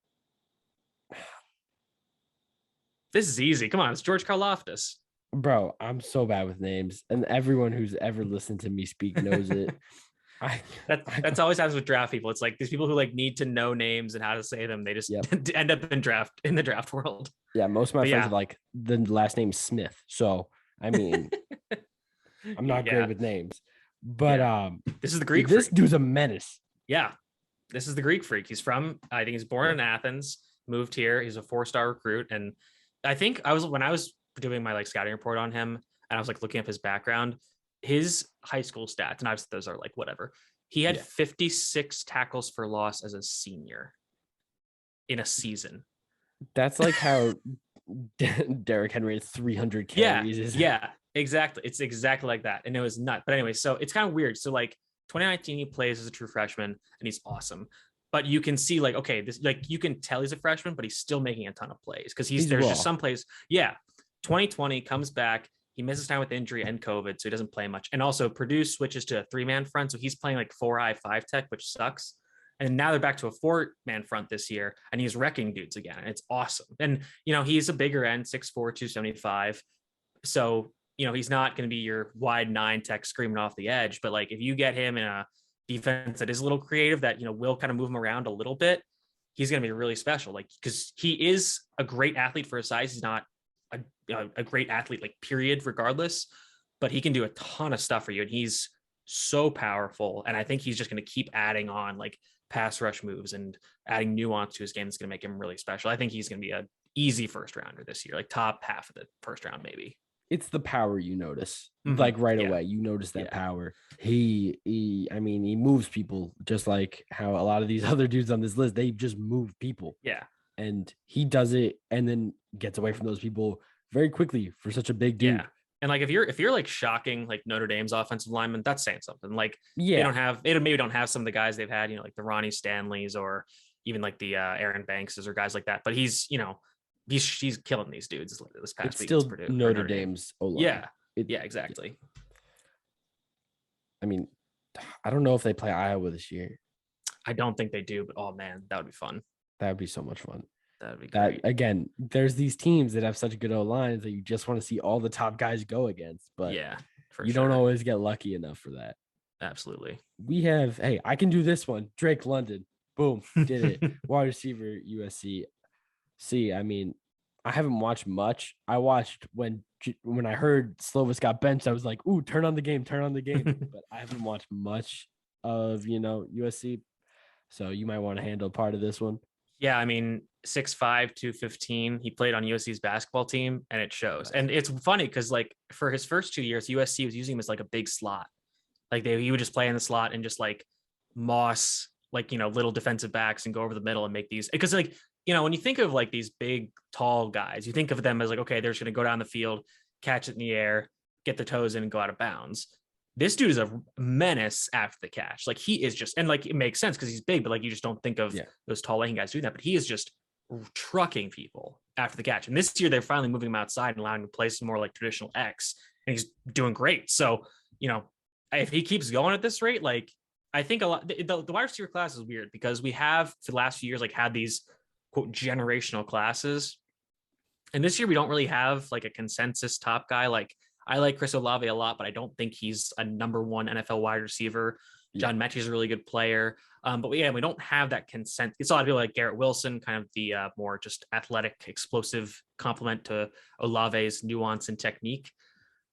This is easy. Come on, it's George Karlaftis. Bro, I'm so bad with names, and everyone who's ever listened to me speak knows it. That's always happens with draft people. It's like these people who need to know names and how to say them. They just end up in the draft world. Yeah, most of my friends have the last name Smith. So I mean, I'm not great with names, but this is the Greek. This freak. Dude's a menace. Yeah, this is the Greek freak. I think he's born in Athens, moved here. He's a 4-star recruit, and I think when I was doing my scouting report on him, and I was looking up his background. His high school stats, and obviously those are whatever. He had 56 tackles for loss as a senior in a season. That's like how Derrick Henry had 300 carries. Yeah, exactly. It's exactly like that. And it was nuts. But anyway, so it's kind of weird. So 2019, he plays as a true freshman and he's awesome. But you can see like, okay, this, like, you can tell he's a freshman, but he's still making a ton of plays because there's raw. just some plays. Yeah. 2020 comes back. He misses time with injury and COVID, so he doesn't play much. And also Purdue switches to a 3-man front. So he's playing like 4-eye 5-tech, which sucks. And now they're back to a 4-man front this year, and he's wrecking dudes again. And it's awesome. And, he's a bigger end, 6'4", 275. So, he's not going to be your wide 9 tech screaming off the edge. But like, if you get him in a defense that is a little creative, that, will kind of move him around a little bit, he's going to be really special. Like, because he is a great athlete for his size. He's not a great athlete, like, period, regardless, but he can do a ton of stuff for you. And he's so powerful. And I think he's just going to keep adding on like pass rush moves and adding nuance to his game that's going to make him really special. I think he's going to be an easy first rounder this year, like top half of the first round, maybe. It's the power you notice, like right away. You notice that power. He moves people just like how a lot of these other dudes on this list, they just move people. Yeah. And he does it and then gets away from those people very quickly for such a big dude. Yeah. And like, if you're like shocking like Notre Dame's offensive lineman, that's saying something. Like, they maybe don't have some of the guys they've had, like the Ronnie Stanleys or even like the Aaron Bankses or guys like that. But he's killing these dudes this past week. It's still Notre Dame's O-line. Yeah, exactly. I mean, I don't know if they play Iowa this year. I don't think they do, but oh man, that would be fun. That would be so much fun. That would be great. Again, there's these teams that have such good O-lines that you just want to see all the top guys go against. But you don't always get lucky enough for that. Absolutely. We have, I can do this one. Drake London. Boom. Did it. Wide receiver, USC. I mean, I haven't watched much. I watched when I heard Slovis got benched, I was like, ooh, turn on the game. But I haven't watched much of, USC. So you might want to handle part of this one. Yeah, I mean, 6'5", 215. He played on USC's basketball team, and it shows. And it's funny because, like, for his first 2 years, USC was using him as like a big slot. Like he would just play in the slot and just like moss, like, little defensive backs and go over the middle and make these. Because like, when you think of like these big, tall guys, you think of them as like, okay, they're just going to go down the field, catch it in the air, get their toes in and go out of bounds. This dude is a menace after the catch. Like he is just, and like, it makes sense because he's big, but like, you just don't think of those tall lane guys doing that, but he is just trucking people after the catch. And this year they're finally moving him outside and allowing him to play some more like traditional X, and he's doing great. So, if he keeps going at this rate, like I think a lot, the wide receiver class is weird because we have for the last few years, like had these quote generational classes. And this year we don't really have like a consensus top guy. Like I like Chris Olave a lot, but I don't think he's a number 1 NFL wide receiver. John Mechie is a really good player. But we don't have that consent. It's a lot of people like Garrett Wilson, kind of the more just athletic, explosive complement to Olave's nuance and technique.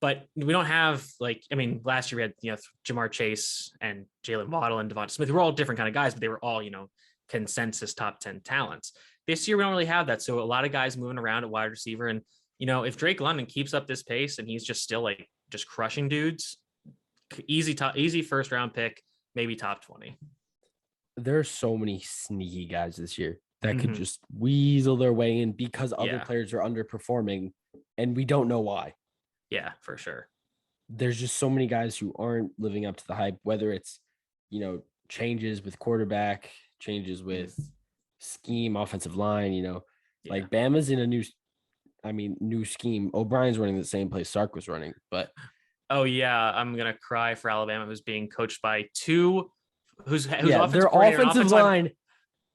But we don't have last year we had, Jamar Chase and Jalen Waddle and Devonta Smith. They were all different kind of guys, but they were all, consensus top 10 talents. This year, we don't really have that. So a lot of guys moving around at wide receiver. And, if Drake London keeps up this pace and he's just still like just crushing dudes, easy first round pick, maybe top 20. There are so many sneaky guys this year that could just weasel their way in because other players are underperforming and we don't know why. Yeah, for sure. There's just so many guys who aren't living up to the hype, whether it's, changes with quarterback, changes with scheme, offensive line, like Bama's in a new scheme. O'Brien's running the same place Sark was running, but. Oh yeah. I'm going to cry for Alabama, who's being coached by two whose their offensive line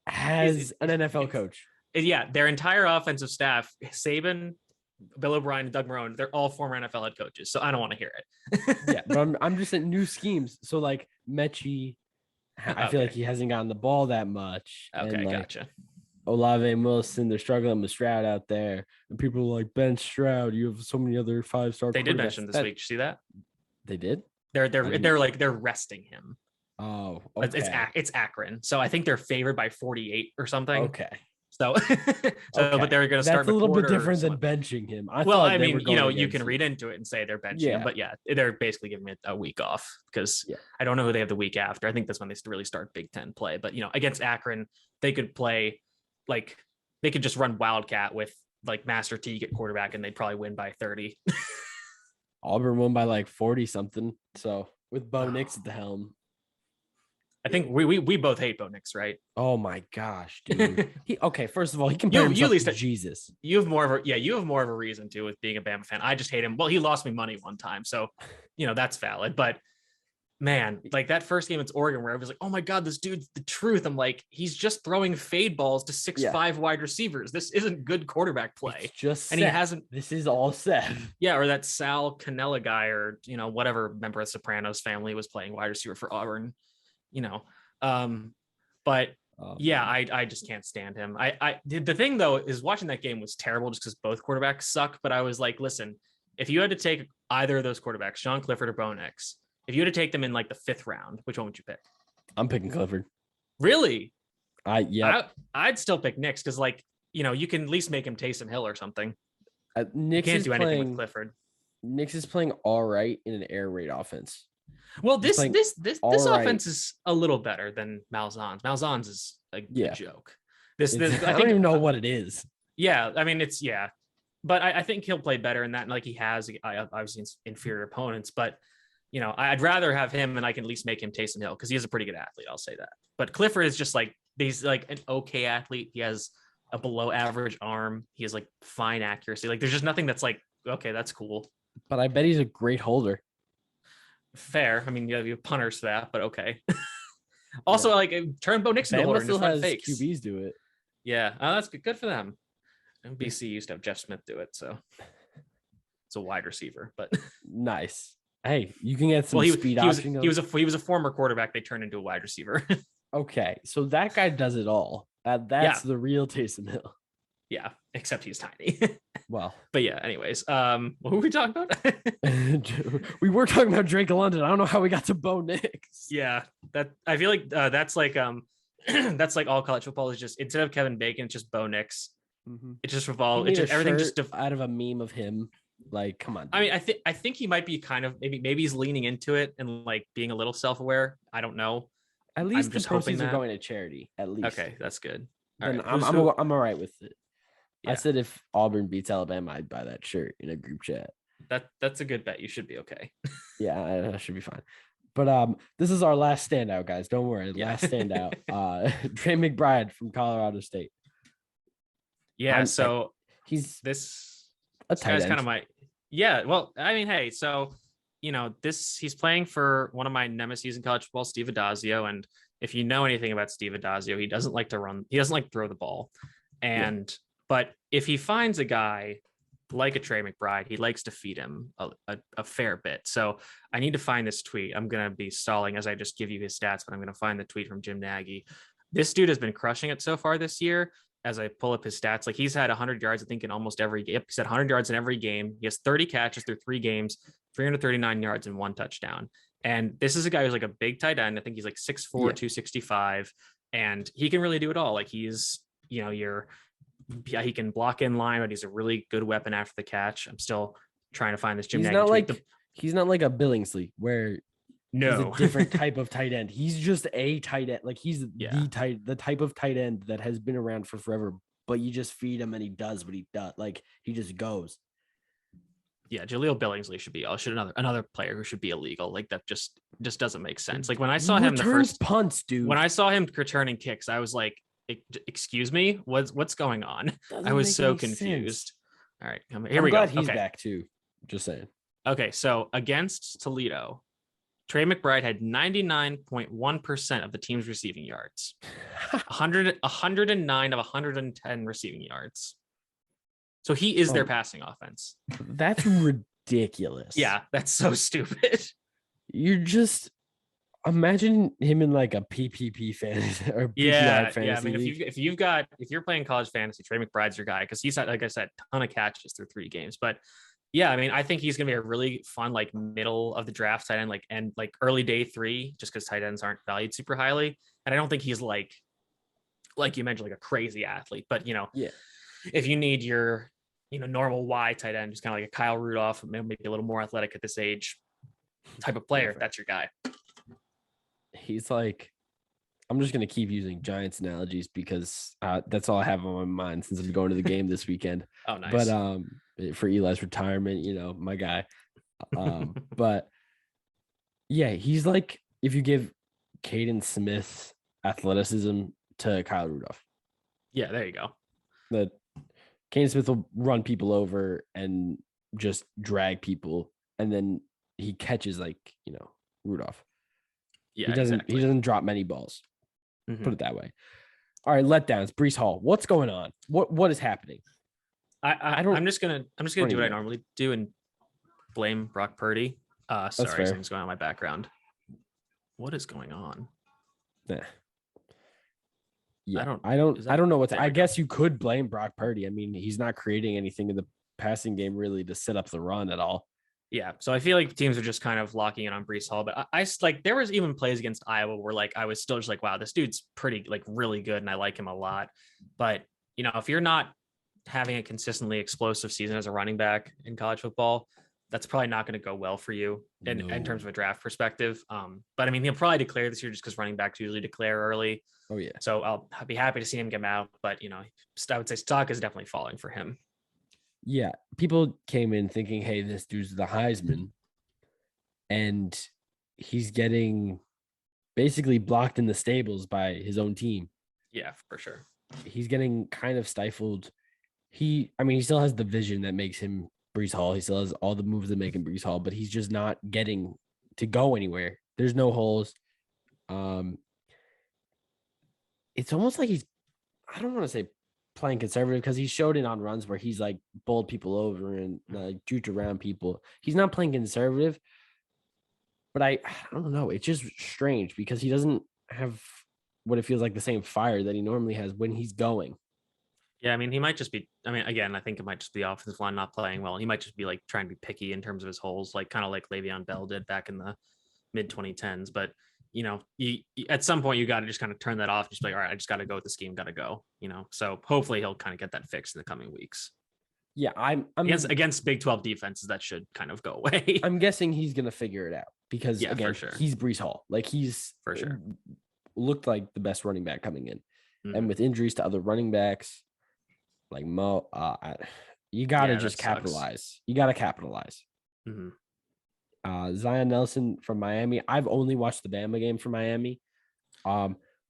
has an NFL coach. Yeah. Their entire offensive staff, Saban, Bill O'Brien, and Doug Marrone, they're all former NFL head coaches. So I don't want to hear it. But I'm just saying new schemes. So like Mechie, I feel like he hasn't gotten the ball that much. Okay, and gotcha. Olave and Wilson, they're struggling with Stroud out there. And people are like, Ben Stroud, you have so many other 5-star. They did mention this week. Did you see that? They did? They're resting him. Oh, okay. It's Akron. So I think they're favored by 48 or something. Okay. So, but they're going to start. That's a little bit different than benching him. You can read into it and say they're benching him, but they're basically giving it a week off because I don't know who they have the week after. I think that's when they really start Big Ten play. But against Akron, they could play they could just run Wildcat with like Master Teague at quarterback, and they'd probably win by 30. Auburn won by like 40 something. So with Bo Nix at the helm. I think we both hate Bo Nix, right? Oh my gosh, dude. Okay, first of all, he compared himself to Jesus. You have more of a reason to with being a Bama fan. I just hate him. Well, he lost me money one time, so that's valid. But man, like that first game against Oregon, where I was like, oh my God, this dude's the truth. I'm like, he's just throwing fade balls to 6'5" wide receivers. This isn't good quarterback play. It's just and set. He hasn't. This is all set. Yeah, or that Sal Cannella guy, or whatever member of the Sopranos family was playing wide receiver for Auburn. But I just can't stand him. The thing though is watching that game was terrible just because both quarterbacks suck. But I was like, listen, if you had to take either of those quarterbacks, Sean Clifford or Bo Nix, if you had to take them in like the 5th round, which one would you pick? I'm picking Clifford. Really? I'd still pick Nix because you can at least make him Taysom Hill or something. Nix can't do anything with Clifford. Nix is playing all right in an air raid offense. Well, this offense is a little better than Malzahn's. Malzahn's is a joke. I don't even know what it is. Yeah, I mean but I think he'll play better in that, and like he has obviously inferior opponents, but. I'd rather have him, and I can at least make him Taysom Hill because he is a pretty good athlete. I'll say that. But Clifford is just like he's like an okay athlete. He has a below average arm. He has like fine accuracy. Like there's just nothing that's like okay, that's cool. But I bet he's a great holder. Fair. I mean, you have punters for that, but okay. Also, like turn Bo Nix into a holder and just run fakes. QBs do it. Yeah, that's good for them. And BC used to have Jeff Smith do it, so it's a wide receiver, but nice. Hey, you can get some speed option. He was a former quarterback. They turned into a wide receiver. Okay, so that guy does it all. That's the real Taysom Hill. Yeah, except he's tiny. Well, but yeah. Anyways, what were we talking about? We were talking about Drake London. I don't know how we got to Bo Nix. Yeah, that I feel like that's like that's like all college football is just instead of Kevin Bacon, it's just Bo Nix. Mm-hmm. It just revolves. It's just everything just out of a meme of him. Like, come on. Dude. I mean, I think he might be kind of maybe he's leaning into it and like being a little self-aware. I don't know. At least the proceeds are going to charity. At least. Okay, that's good. Then right. I'm all right with it. Yeah. I said if Auburn beats Alabama, I'd buy that shirt in a group chat. That's a good bet. You should be okay. Yeah, I should be fine. But this is our last standout, guys. Don't worry. Last standout. Trey Mcbride from Colorado State. Yeah, so he's this guy's kind of my well, I mean, hey, so he's playing for one of my nemesis in college football, Steve Addazio. And if you know anything about Steve Addazio, he doesn't like to run, he doesn't like to throw the ball. And but if he finds a guy like a Trey McBride, he likes to feed him a fair bit. So I need to find this tweet. I'm going to be stalling as I just give you his stats, but I'm going to find the tweet from Jim Nagy. This dude has been crushing it so far this year. As I pull up his stats, like he's had 100 yards, I think, in almost every game. He's had 100 yards in every game. He has 30 catches through 3 games, 339 yards and 1 touchdown. And this is a guy who's like a big tight end. I think he's like 6'4", 265, and he can really do it all. Like he's, he can block in line, but he's a really good weapon after the catch. I'm still trying to find this Jim Nagy tweet. He's not like a Billingsley where no, he's a different type of tight end. He's just a tight end. Like he's the type of tight end that has been around for forever, but you just feed him and he does what he does. Like he just goes. Yeah, Jaleel Billingsley should be another player who should be illegal. Like that just doesn't make sense. Like when I saw him the first punts, dude. When I saw him returning kicks, I was like, excuse me, what's going on? I was so confused. Sense. All right, here we go. I'm glad he's back too. Just saying. Okay, so against Toledo, Trey McBride had 99.1% of the team's receiving yards, 109 of 110 receiving yards. So he is their passing offense. That's ridiculous. Yeah, that's so stupid. You're just imagine him in like a PPP fantasy or PPI fantasy. Yeah. I mean, if you're playing college fantasy, Trey McBride's your guy because he's had, like I said, a ton of catches through 3 games. But yeah, I mean, I think he's gonna be a really fun like middle of the draft tight end, like early day 3, just because tight ends aren't valued super highly. And I don't think he's like you mentioned, like a crazy athlete. But if you need your normal Y tight end, just kind of like a Kyle Rudolph, maybe a little more athletic at this age type of player, that's your guy. He's like, I'm just going to keep using Giants analogies because that's all I have on my mind since I'm going to the game this weekend. Oh, nice. But for Eli's retirement, my guy. But yeah, he's like, if you give Caden Smith's athleticism to Kyle Rudolph. Yeah, there you go. The Caden Smith will run people over and just drag people, and then he catches Rudolph. Yeah, He doesn't. exactly. He doesn't drop many balls. Mhm. Put it that way. All right, letdowns. Breece Hall. What's going on? What is happening? I'm just gonna do what I know. normally do and blame Brock Purdy. Sorry, fair. something's going on in my background. What is going on? Yeah, I don't know I go. guess you could blame Brock Purdy. I mean, he's not creating anything in the passing game really to set up the run at all. Yeah, so I feel like teams are just kind of locking in on Breece Hall, but I like there was even plays against Iowa where like I was still just like, wow, this dude's pretty like really good and I like him a lot. But if you're not having a consistently explosive season as a running back in college football, that's probably not going to go well for you in terms of a draft perspective. But I mean, he'll probably declare this year just because running backs usually declare early. Oh yeah. So I'll be happy to see him get out, but I would say stock is definitely falling for him. Yeah, people came in thinking, hey, this dude's the Heisman, and he's getting basically blocked in the stables by his own team. Yeah, for sure. He's getting kind of stifled. He still has the vision that makes him Breece Hall. He still has all the moves that make him Breece Hall, but he's just not getting to go anywhere. There's no holes. It's almost like I don't want to say playing conservative because he showed it on runs where he's like bowled people over and like juked around people. He's not playing conservative, but I don't know. It's just strange because he doesn't have what it feels like the same fire that he normally has when he's going. Yeah, I mean, he might just be. I mean, again, I think it might just be the offensive line not playing well. He might just be like trying to be picky in terms of his holes, like kind of like Le'Veon Bell did back in the mid 2010s. But at some point you got to just kind of turn that off. Just be like, all right, I just got to go with the scheme. Got to go. So hopefully he'll kind of get that fixed in the coming weeks. Yeah, I'm against Big 12 defenses that should kind of go away. I'm guessing he's gonna figure it out because again, for sure. he's Breece Hall. Like he's for sure looked like the best running back coming in, and with injuries to other running backs like Mo, you gotta just capitalize. Sucks. You gotta capitalize. Zion Nelson from Miami. I've only watched the Bama game for Miami,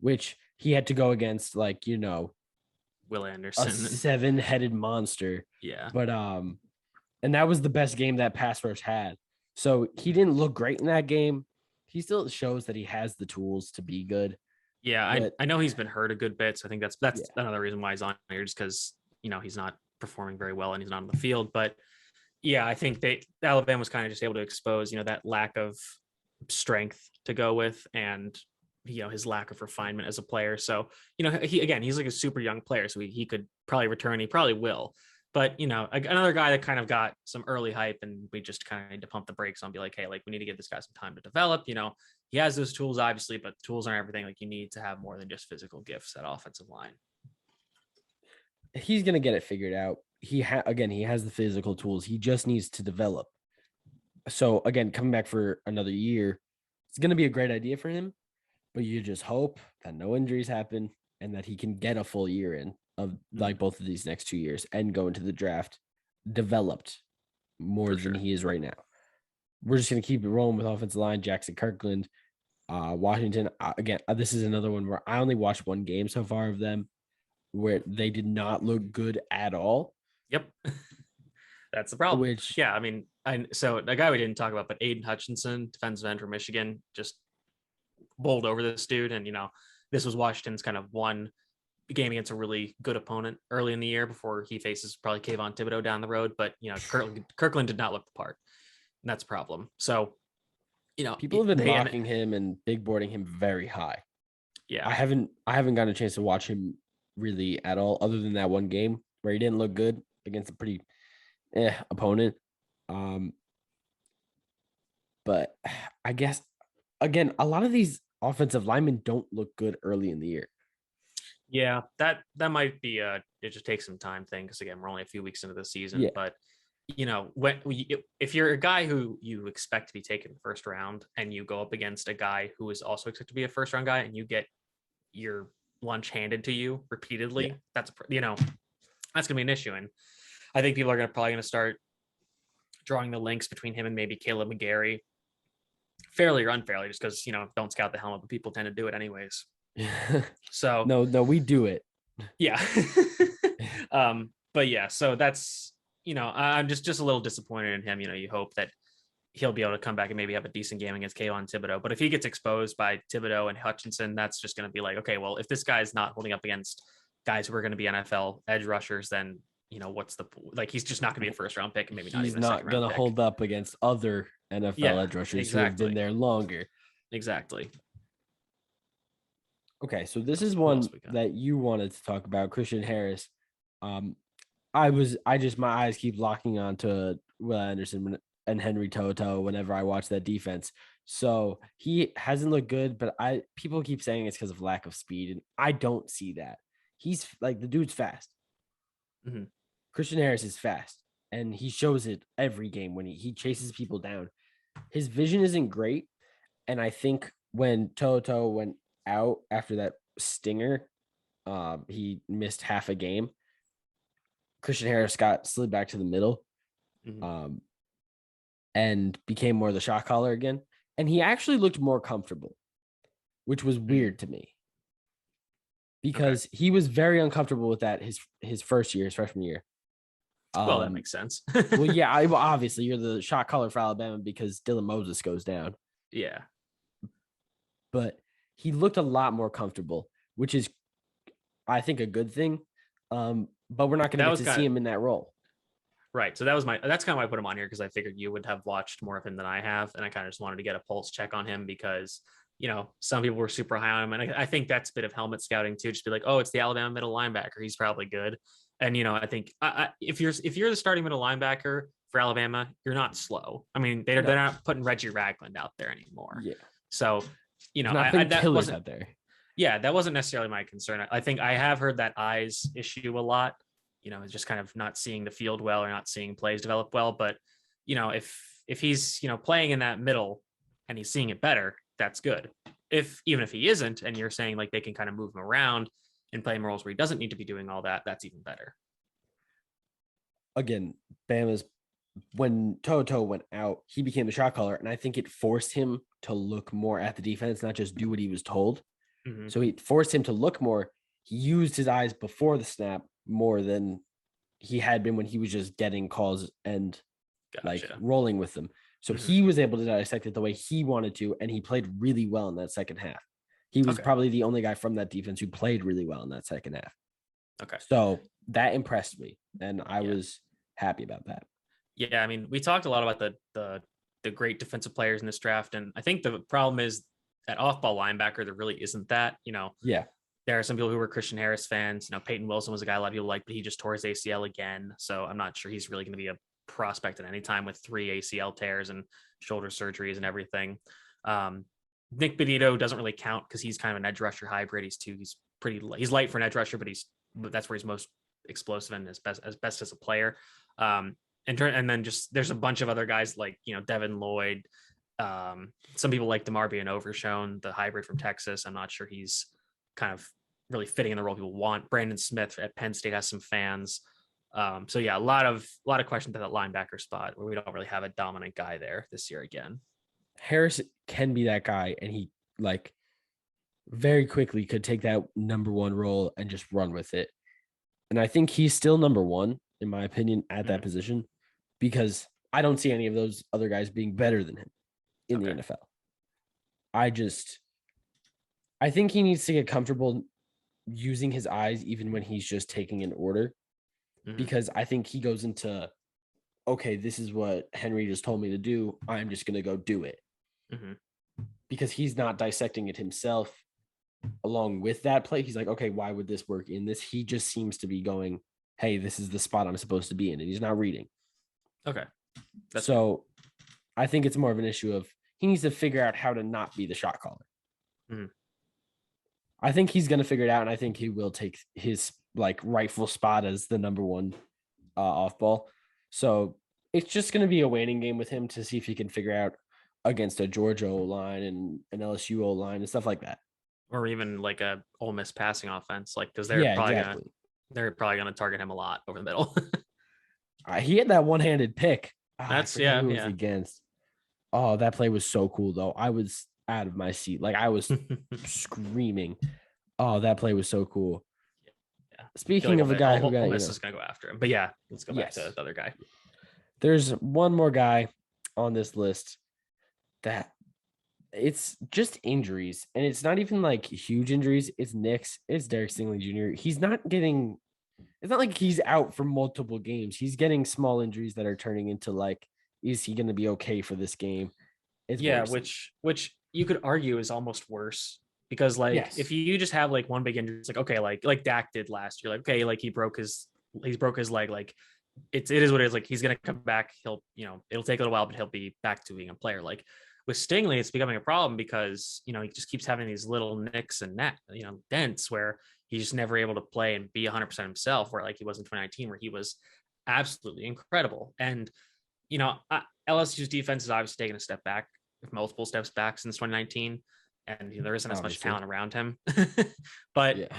which he had to go against Will Anderson, a 7-headed monster. Yeah. But and that was the best game that pass rush had. So he didn't look great in that game. He still shows that he has the tools to be good. Yeah, I know he's been hurt a good bit. So I think that's another reason why he's on here, just because he's not performing very well and he's not on the field. But yeah, I think Alabama was kind of just able to expose, that lack of strength to go with and his lack of refinement as a player. So, he's like a super young player, so he could probably return. He probably will. But, another guy that kind of got some early hype and we just kind of need to pump the brakes on, be like, hey, like we need to give this guy some time to develop. He has those tools, obviously, but tools aren't everything. Like you need to have more than just physical gifts at offensive line. He's going to get it figured out. He has the physical tools. He just needs to develop. So again, coming back for another year, it's going to be a great idea for him, but you just hope that no injuries happen and that he can get a full year in of like both of these next 2 years and go into the draft developed more than he is right now. We're just going to keep it rolling with offensive line. Jackson Kirkland, Washington. Again, this is another one where I only watched one game so far of them where they did not look good at all. Yep. That's the problem. So a guy we didn't talk about, but Aiden Hutchinson, defensive end from Michigan, just bowled over this dude. And, this was Washington's kind of one game against a really good opponent early in the year before he faces probably Kayvon Thibodeau down the road. But, Kirkland did not look the part. And that's a problem. So, people have been mocking him and big boarding him very high. Yeah. I haven't gotten a chance to watch him really at all, other than that one game where he didn't look good against a pretty opponent. But I guess again, a lot of these offensive linemen don't look good early in the year. Yeah, that might be it just takes some time thing because again, we're only a few weeks into the season. Yeah. But if you're a guy who you expect to be taken in the first round and you go up against a guy who is also expected to be a first round guy and you get your lunch handed to you repeatedly, that's gonna be an issue. And I think people are probably gonna start drawing the links between him and maybe Caleb McGarry fairly or unfairly, just because, don't scout the helmet, but people tend to do it anyways. So no, we do it. Yeah. But yeah, so that's, I'm just a little disappointed in him. You hope that he'll be able to come back and maybe have a decent game against Kayvon Thibodeau. But if he gets exposed by Thibodeau and Hutchinson, that's just going to be like, okay, well, if this guy's not holding up against guys who are going to be NFL edge rushers, then what's the, like, he's just not going to be a first round pick, and maybe not even a second round pick. He's not going to hold up against other NFL edge rushers who have been there longer. Exactly. Okay, so this is one that you wanted to talk about, Christian Harris. My eyes keep locking onto Will Anderson and Henry To'oTo'o whenever I watch that defense. So he hasn't looked good, but people keep saying it's because of lack of speed, and I don't see that. He's like, the dude's fast. Mm-hmm. Christian Harris is fast, and he shows it every game when he chases people down. His vision isn't great, and I think when To'oTo'o went out after that stinger, he missed half a game. Christian Harris got slid back to the middle, and became more the shot caller again. And he actually looked more comfortable, which was weird to me, because he was very uncomfortable with that his freshman year. Well, that makes sense. Well, yeah, obviously you're the shot caller for Alabama because Dylan Moses goes down. Yeah. But he looked a lot more comfortable, which is, I think, a good thing. But we're not going to get to see him in that role. Right. So that's kind of why I put him on here, because I figured you would have watched more of him than I have. And I kind of just wanted to get a pulse check on him because, some people were super high on him. And I think that's a bit of helmet scouting too. Just be like, oh, it's the Alabama middle linebacker. He's probably good. And, I think if you're the starting middle linebacker for Alabama, you're not slow. I mean, they're not putting Reggie Ragland out there anymore. Yeah. So, that wasn't out there. Yeah, that wasn't necessarily my concern. I think I have heard that eyes issue a lot. Just kind of not seeing the field well or not seeing plays develop well. But, if he's, playing in that middle and he's seeing it better, that's good. Even if he isn't, and you're saying like they can kind of move him around and play him roles where he doesn't need to be doing all that, that's even better. Again, when To'oTo'o went out, he became the shot caller, and I think it forced him to look more at the defense, not just do what he was told. Mm-hmm. So he forced him to look more. He used his eyes before the snap more than he had been when he was just getting calls and rolling with them. So he was able to dissect it the way he wanted to, and he played really well in that second half. He was probably the only guy from that defense who played really well in that second half. Okay. So that impressed me, and I was happy about that. Yeah, I mean, we talked a lot about the great defensive players in this draft, and I think the problem is at off-ball linebacker, there really isn't that. Yeah. There are some people who were Christian Harris fans. Peyton Wilson was a guy a lot of people liked, but he just tore his ACL again. So I'm not sure he's really going to be a prospect at any time with 3 ACL tears and shoulder surgeries and everything. Nick Benito doesn't really count because he's kind of an edge rusher hybrid. He's light for an edge rusher, but that's where he's most explosive and as best as a player. And then just there's a bunch of other guys like Devin Lloyd. Some people like DeMarvion Overshown, the hybrid from Texas. I'm not sure he's kind of really fitting in the role people want. Brandon Smith at Penn State has some fans. So yeah, a lot of questions at that linebacker spot where we don't really have a dominant guy there this year again. Harris can be that guy, and he very quickly could take that number one role and just run with it. And I think he's still number one, in my opinion, at that position, because I don't see any of those other guys being better than him in the NFL. I think he needs to get comfortable using his eyes even when he's just taking an order, because I think he goes into, okay, this is what Henry just told me to do. I'm just going to go do it. Because he's not dissecting it himself along with that play. He's like, okay, why would this work in this? He just seems to be going, hey, this is the spot I'm supposed to be in. And he's not reading. Okay. So I think it's more of an issue of he needs to figure out how to not be the shot caller. I think he's going to figure it out, and I think he will take his rightful spot as the number one off ball. So it's just going to be a waiting game with him to see if he can figure out against a Georgia O-line and an LSU O-line and stuff like that. Or even like a Ole Miss passing offense, because they're probably going to target him a lot over the middle. He had that one-handed pick. That's who was against. Oh, that play was so cool though. I was out of my seat. Like I was screaming. Oh, that play was so cool. Yeah. Speaking of a guy who got, Ole Miss is gonna go after him. But yeah, let's go back to the other guy. There's one more guy on this list that it's just injuries, and it's not even like huge injuries. It's nicks. It's Derek Stingley Jr. He's not getting. It's not like he's out for multiple games. He's getting small injuries that are turning into like, is he going to be okay for this game? It's which you could argue is almost worse because like if you just have like one big injury, it's like okay, like Dak did last year, like okay, like he broke his leg, like it is what it is. Like he's gonna come back. He'll it'll take a little while, but he'll be back to being a player. Like with Stingley, it's becoming a problem because he just keeps having these little nicks and dents where he's just never able to play and be 100% himself. Where like he was in 2019, where he was absolutely incredible. And LSU's defense has obviously taken a step back, multiple steps back since 2019, and there isn't as much talent around him. But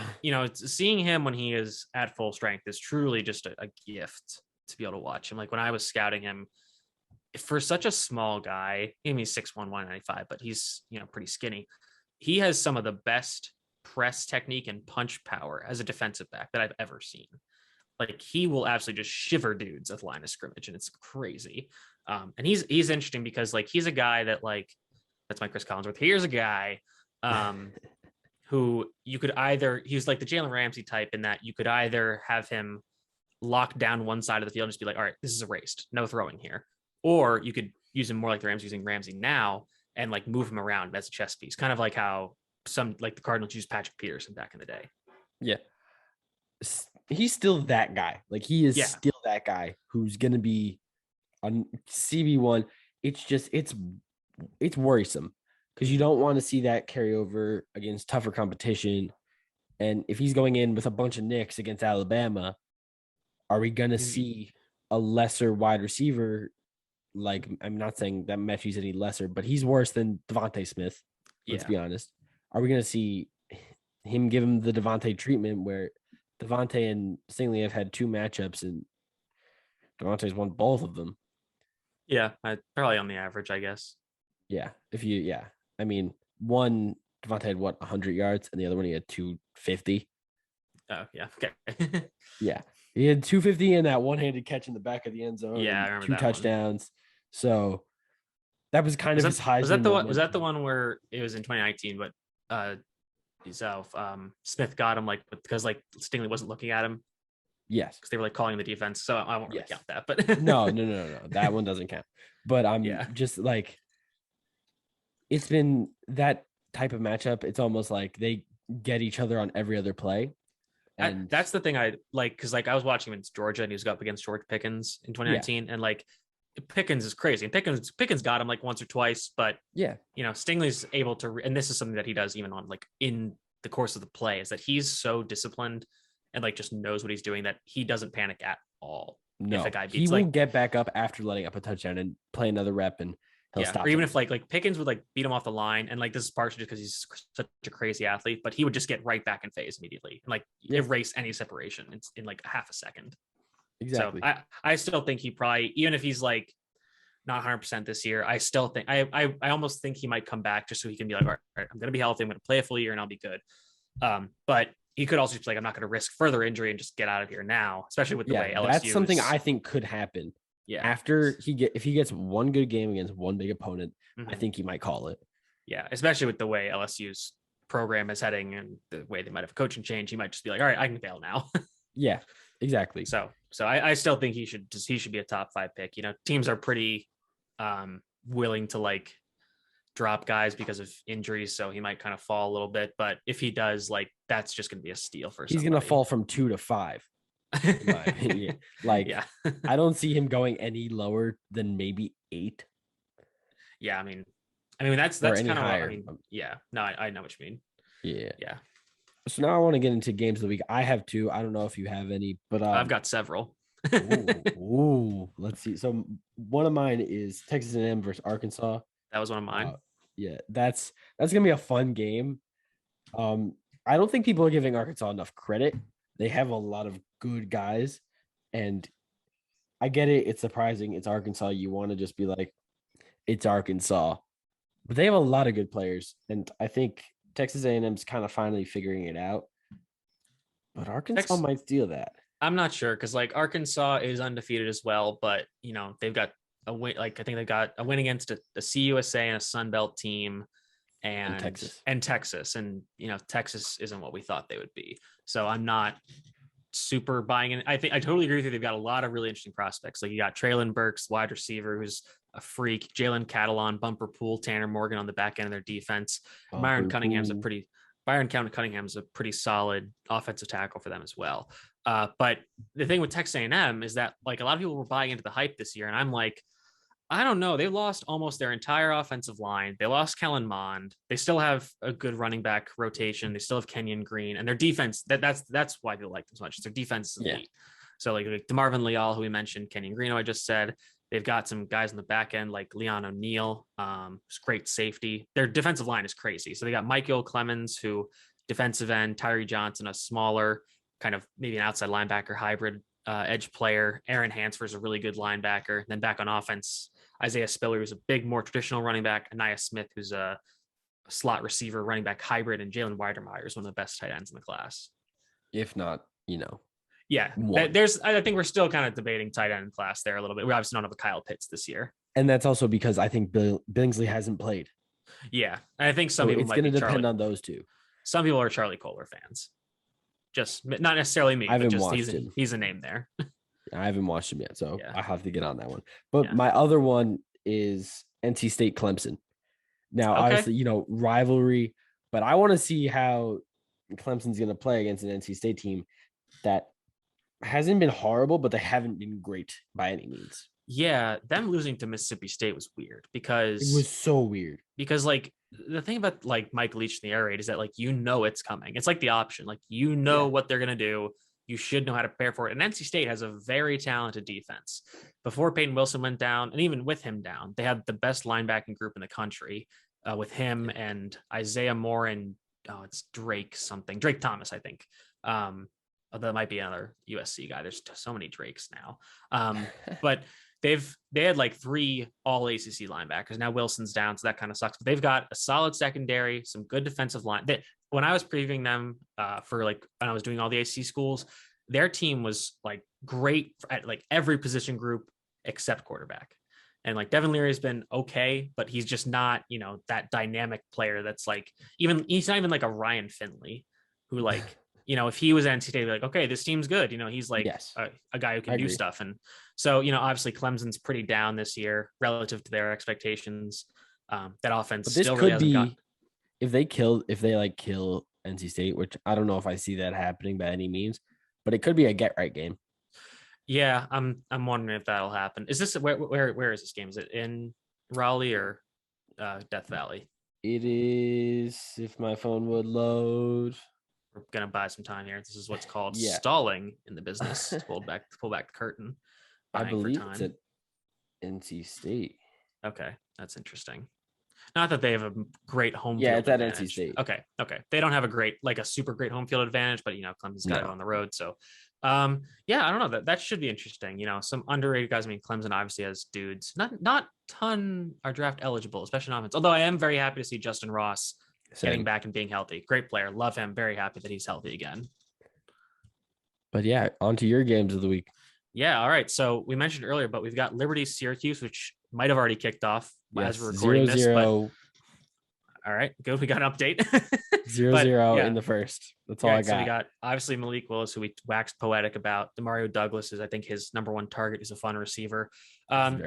seeing him when he is at full strength is truly just a gift to be able to watch him. Like when I was scouting him, for such a small guy, he's 6'1", 195, but he's pretty skinny. He has some of the best press technique and punch power as a defensive back that I've ever seen. Like he will absolutely just shiver dudes at the line of scrimmage, and it's crazy. And he's interesting because like he's a guy that like that's my Chris Collinsworth. Here's a guy who you could either he's like the Jalen Ramsey type in that you could either have him lock down one side of the field and just be like, all right, this is erased, no throwing here, or you could use him more like the Rams using Ramsey now and like move him around as a chess piece, kind of like how some like the Cardinals used Patrick Peterson back in the day. Yeah. He's still that guy. Like he is still that guy who's going to be on CB1. It's just, it's worrisome because you don't want to see that carry over against tougher competition. And if he's going in with a bunch of nicks against Alabama, are we going to see a lesser wide receiver? Like, I'm not saying that Mechie's any lesser, but he's worse than Devontae Smith. Let's be honest. Are we going to see him give him the Devontae treatment where Devontae and Stingley have had two matchups and Devontae's won both of them? Yeah, probably on the average, I guess. Yeah. I mean, one Devontae had 100 yards and the other one he had 250. Oh, yeah. Okay. Yeah. He had 250 and that one-handed catch in the back of the end zone. Yeah, I remember 2 touchdowns. One. So that was kind of his Heisman. Was that the one where it was in 2019, but Smith got him like because like Stingley wasn't looking at him? Yes, because they were like calling the defense. So I won't really count that. But no, that one doesn't count. But I'm just like, it's been that type of matchup. It's almost like they get each other on every other play. And that's the thing I like because like I was watching him in Georgia and he was up against George Pickens in 2019 and like Pickens is crazy and Pickens got him like once or twice, but Stingley's able to and this is something that he does even on like in the course of the play is that he's so disciplined and like just knows what he's doing that he doesn't panic at all. No, if a guy beats, he will get back up after letting up a touchdown and play another rep and he'll stop. Or even if like Pickens would like beat him off the line and like this is partially just because he's such a crazy athlete, but he would just get right back in phase immediately and like erase any separation in like a half a second. Exactly. So I still think he probably, even if he's like not 100% this year, I still think I almost think he might come back just so he can be like, all right, I'm going to be healthy. I'm going to play a full year and I'll be good. But he could also be like, I'm not going to risk further injury and just get out of here now, especially with the way LSU that's something I think could happen. Yeah. After if he gets one good game against one big opponent, I think he might call it. Yeah. Especially with the way LSU's program is heading and the way they might have a coaching change. He might just be like, all right, I can bail now. Yeah, exactly. So I still think he should be a top 5 pick. Teams are pretty willing to like drop guys because of injuries. So he might kind of fall a little bit, but if he does, like, that's just going to be a steal for he's going to fall from 2 to 5. In my opinion. Like, I don't see him going any lower than maybe 8. Yeah. I mean, that's kind of higher. I know what you mean. Yeah. So now I want to get into games of the week. I have 2. I don't know if you have any, but I've got several. Let's see. So one of mine is Texas A&M versus Arkansas. That was one of mine. That's gonna be a fun game. I don't think people are giving Arkansas enough credit. They have a lot of good guys, and I get it. It's surprising. It's Arkansas. You want to just be like, it's Arkansas. But they have a lot of good players, and I think Texas A&M's kind of finally figuring it out. But Arkansas might steal that. I'm not sure because like Arkansas is undefeated as well, but they've got a win. Like I think they got a win against a CUSA and a Sun Belt team, and Texas, and Texas isn't what we thought they would be. So I'm not super buying in. I totally agree with you. They've got a lot of really interesting prospects. Like you got Traylon Burks, wide receiver, who's a freak. Jalen Catalon, Bumper Pool, Tanner Morgan on the back end of their defense. Byron Cunningham's a pretty solid offensive tackle for them as well. But the thing with Texas A&M is that like a lot of people were buying into the hype this year, and I'm like, I don't know. They lost almost their entire offensive line. They lost Kellen Mond. They still have a good running back rotation. They still have Kenyon Green, and their defense. That's why they like them so much. Their defense is elite. So like DeMarvin Leal, who we mentioned, Kenyon Green, who I just said. They've got some guys on the back end like Leon O'Neal, who's great safety. Their defensive line is crazy. So they got Michael Clemens, who defensive end, Tyree Johnson, a smaller kind of maybe an outside linebacker hybrid edge player. Aaron Hansford is a really good linebacker. Then back on offense, Isaiah Spiller, who's a big, more traditional running back. Anaya Smith, who's a slot receiver, running back hybrid, and Jalen Weidermeyer is one of the best tight ends in the class. If not, Yeah, I think we're still kind of debating tight end class there a little bit. We obviously don't have a Kyle Pitts this year. And that's also because I think Billingsley hasn't played. Yeah, I think some people it's going to depend on those two. Some people are Charlie Kohler fans. Just not necessarily me, but just he's a name there. I haven't watched him yet, so I have to get on that one. But my other one is NC State Clemson. Now, obviously, rivalry, but I want to see how Clemson's going to play against an NC State team that hasn't been horrible, but they haven't been great by any means. Yeah, them losing to Mississippi State was weird because it was so weird. Because like the thing about like Mike Leach in the air raid is that like it's coming. It's like the option. Like what they're gonna do. You should know how to prepare for it. And NC State has a very talented defense. Before Peyton Wilson went down, and even with him down, they had the best linebacking group in the country with him and Isaiah Moore and it's Drake Thomas, I think. Although that might be another USC guy. There's so many Drakes now. But they had like 3 all ACC linebackers. Now Wilson's down, so that kind of sucks. But they've got a solid secondary, some good defensive line. When I was previewing them for like when I was doing all the ACC schools, their team was like great at like every position group except quarterback. And like Devin Leary has been okay, but he's just not, that dynamic player that's like he's not even like a Ryan Finley who like if he was NC State, like, okay, this team's good. He's like a guy who can do stuff. And so, obviously Clemson's pretty down this year relative to their expectations. That offense still really hasn't got. If they kill NC State, which I don't know if I see that happening by any means, but it could be a get right game. Yeah, I'm wondering if that'll happen. Is this where is this game? Is it in Raleigh or Death Valley? It is, if my phone would load. We're gonna buy some time here. This is what's called stalling in the business. Pull back the curtain. I believe it's at NC State. Okay, that's interesting. Not that they have a great home. Yeah, field it's at advantage. NC State. Okay. They don't have a super great home field advantage, but Clemson's got it on the road. So, I don't know. That should be interesting. Some underrated guys. I mean, Clemson obviously has dudes. Not ton are draft eligible, especially on offense. Although I am very happy to see Justin Ross getting back and being healthy. Great player. Love him. Very happy that he's healthy again. But yeah, on to your games of the week. Yeah. All right. So we mentioned earlier, but we've got Liberty Syracuse, which might have already kicked off as we're recording 0-0. this. But, all right. Good. We got an update. 0-0 in the first. That's all I got. So we got obviously Malik Willis, who we waxed poetic about. Demario Douglas is, I think, his number one target. He's a fun receiver.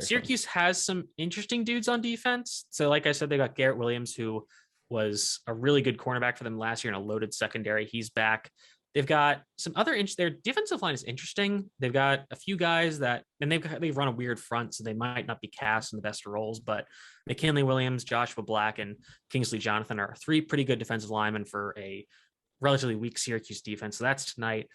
Syracuse has some interesting dudes on defense. So like I said, they got Garrett Williams, who was a really good cornerback for them last year in a loaded secondary. He's back. They've got some other their defensive line is interesting. They've got a few guys and they've run a weird front, so they might not be cast in the best roles, but McKinley Williams, Joshua Black, and Kingsley Jonathan are 3 pretty good defensive linemen for a relatively weak Syracuse defense. So that's tonight.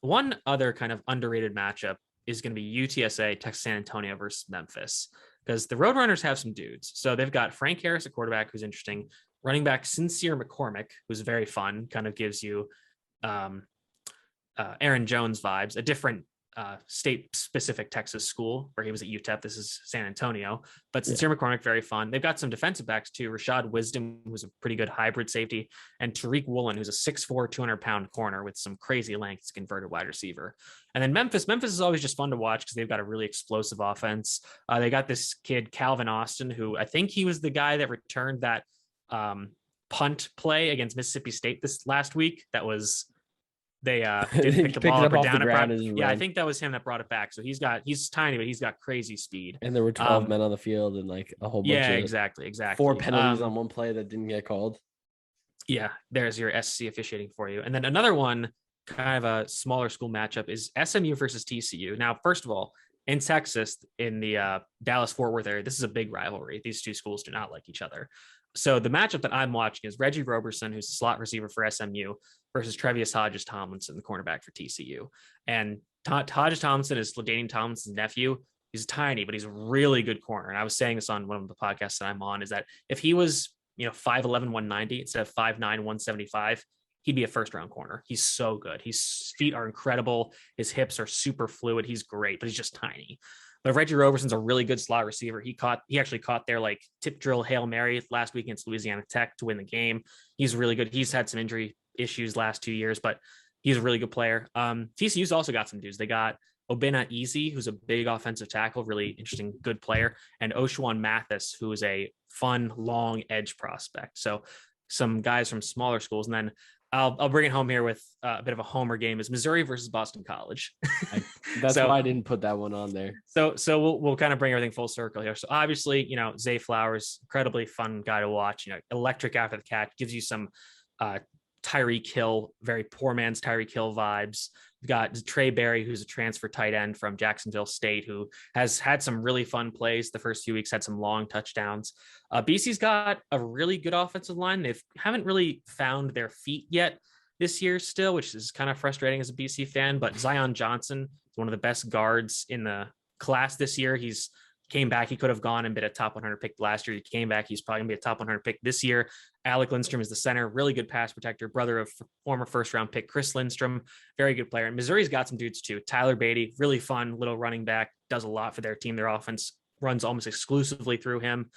One other kind of underrated matchup is going to be UTSA, Texas San Antonio versus Memphis, because the Roadrunners have some dudes. So they've got Frank Harris, a quarterback who's interesting, running back Sincere McCormick, who's very fun, kind of gives you Aaron Jones vibes, a different state-specific Texas school where he was at UTEP. This is San Antonio. But Yeah. Sincere McCormick, very fun. They've got some defensive backs too. Rashad Wisdom, who's a pretty good hybrid safety, and Tariq Woolen, who's a 6'4", 200-pound corner with some crazy length, converted wide receiver. And then Memphis is always just fun to watch because they've got a really explosive offense. They got this kid, Calvin Austin, who I think he was the guy that returned that punt play against Mississippi State this last week. That was they didn't pick the ball up or down. Yeah, I think that was him that brought it back. So he's tiny, but he's got crazy speed. And there were 12 men on the field and like a whole bunch of exactly 4 penalties on one play that didn't get called. Yeah, there's your SC officiating for you. And then another one, kind of a smaller school matchup, is SMU versus TCU. Now, first of all, in Texas, in the Dallas-Fort Worth area, this is a big rivalry. These two schools do not like each other. So the matchup that I'm watching is Reggie Roberson, who's a slot receiver for SMU, versus Trevius Hodges Tomlinson, the cornerback for TCU. And Hodges Tomlinson is LaDainian Tomlinson's nephew. He's tiny, but he's a really good corner. And I was saying this on one of the podcasts that I'm on, is that if he was 5'11", 190 instead of 5'9", 175, he'd be a first-round corner. He's so good. His feet are incredible. His hips are super fluid. He's great, but he's just tiny. But Reggie Roberson's a really good slot receiver. He actually caught their like tip drill Hail Mary last week against Louisiana Tech to win the game. He's really good. He's had some injury issues last 2 years, but he's a really good player. TCU's also got some dudes. They got Obinna Easy, who's a big offensive tackle, really interesting, good player, and Oshawan Mathis, who is a fun, long edge prospect. So some guys from smaller schools. And then I'll bring it home here with a bit of a homer game, is Missouri versus Boston College. That's why I didn't put that one on there. So we'll kind of bring everything full circle here. So obviously, Zay Flowers, incredibly fun guy to watch, electric after the catch, gives you some Tyreek Hill, very poor man's Tyreek Hill vibes. We've got Trey Berry, who's a transfer tight end from Jacksonville State, who has had some really fun plays the first few weeks, had some long touchdowns. BC's got a really good offensive line. They haven't really found their feet yet this year still, which is kind of frustrating as a BC fan, but Zion Johnson is one of the best guards in the class this year. He's came back. He could have gone and been a top 100 pick last year. He came back. He's probably gonna be a top 100 pick this year. Alec Lindstrom is the center, really good pass protector, brother of former first-round pick Chris Lindstrom, very good player. And Missouri's got some dudes too. Tyler Beatty, really fun little running back, does a lot for their team. Their offense runs almost exclusively through him.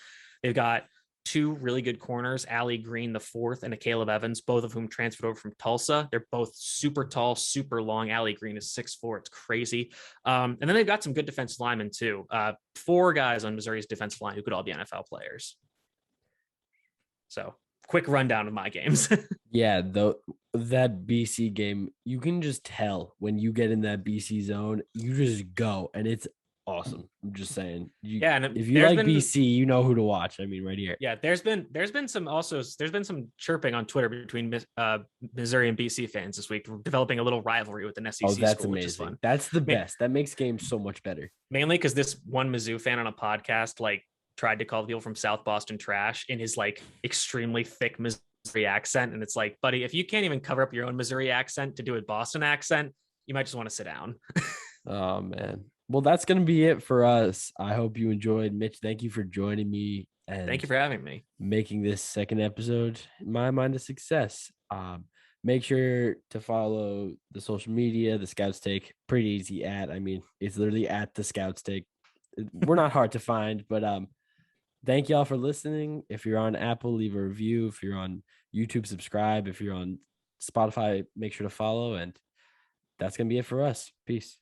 They've got 2 really good corners, Allie Green, the 4th, and a Caleb Evans, both of whom transferred over from Tulsa. They're both super tall, super long. Allie Green is 6'4". It's crazy. And then they've got some good defensive linemen too. 4 guys on Missouri's defensive line who could all be NFL players. So quick rundown of my games. Yeah, that BC game, you can just tell when you get in that BC zone, you just go, and it's awesome. I'm just saying. And if you like BC, you know who to watch. I mean, right here. Yeah, there's been some chirping on Twitter between Missouri and BC fans this week, developing a little rivalry with an SEC that's school, amazing. Which is fun. That's the best. That makes games so much better. Mainly because this one Mizzou fan on a podcast tried to call the people from South Boston trash in his extremely thick Missouri accent, and it's like, buddy, if you can't even cover up your own Missouri accent to do a Boston accent, you might just want to sit down. Oh man. Well, that's going to be it for us. I hope you enjoyed. Mitch, thank you for joining me. And thank you for having me. Making this second episode, in my mind, a success. Make sure to follow the social media, the Scouts Take. Pretty easy it's literally at the Scouts Take. We're not hard to find, but thank y'all for listening. If you're on Apple, leave a review. If you're on YouTube, subscribe. If you're on Spotify, make sure to follow. And that's going to be it for us. Peace.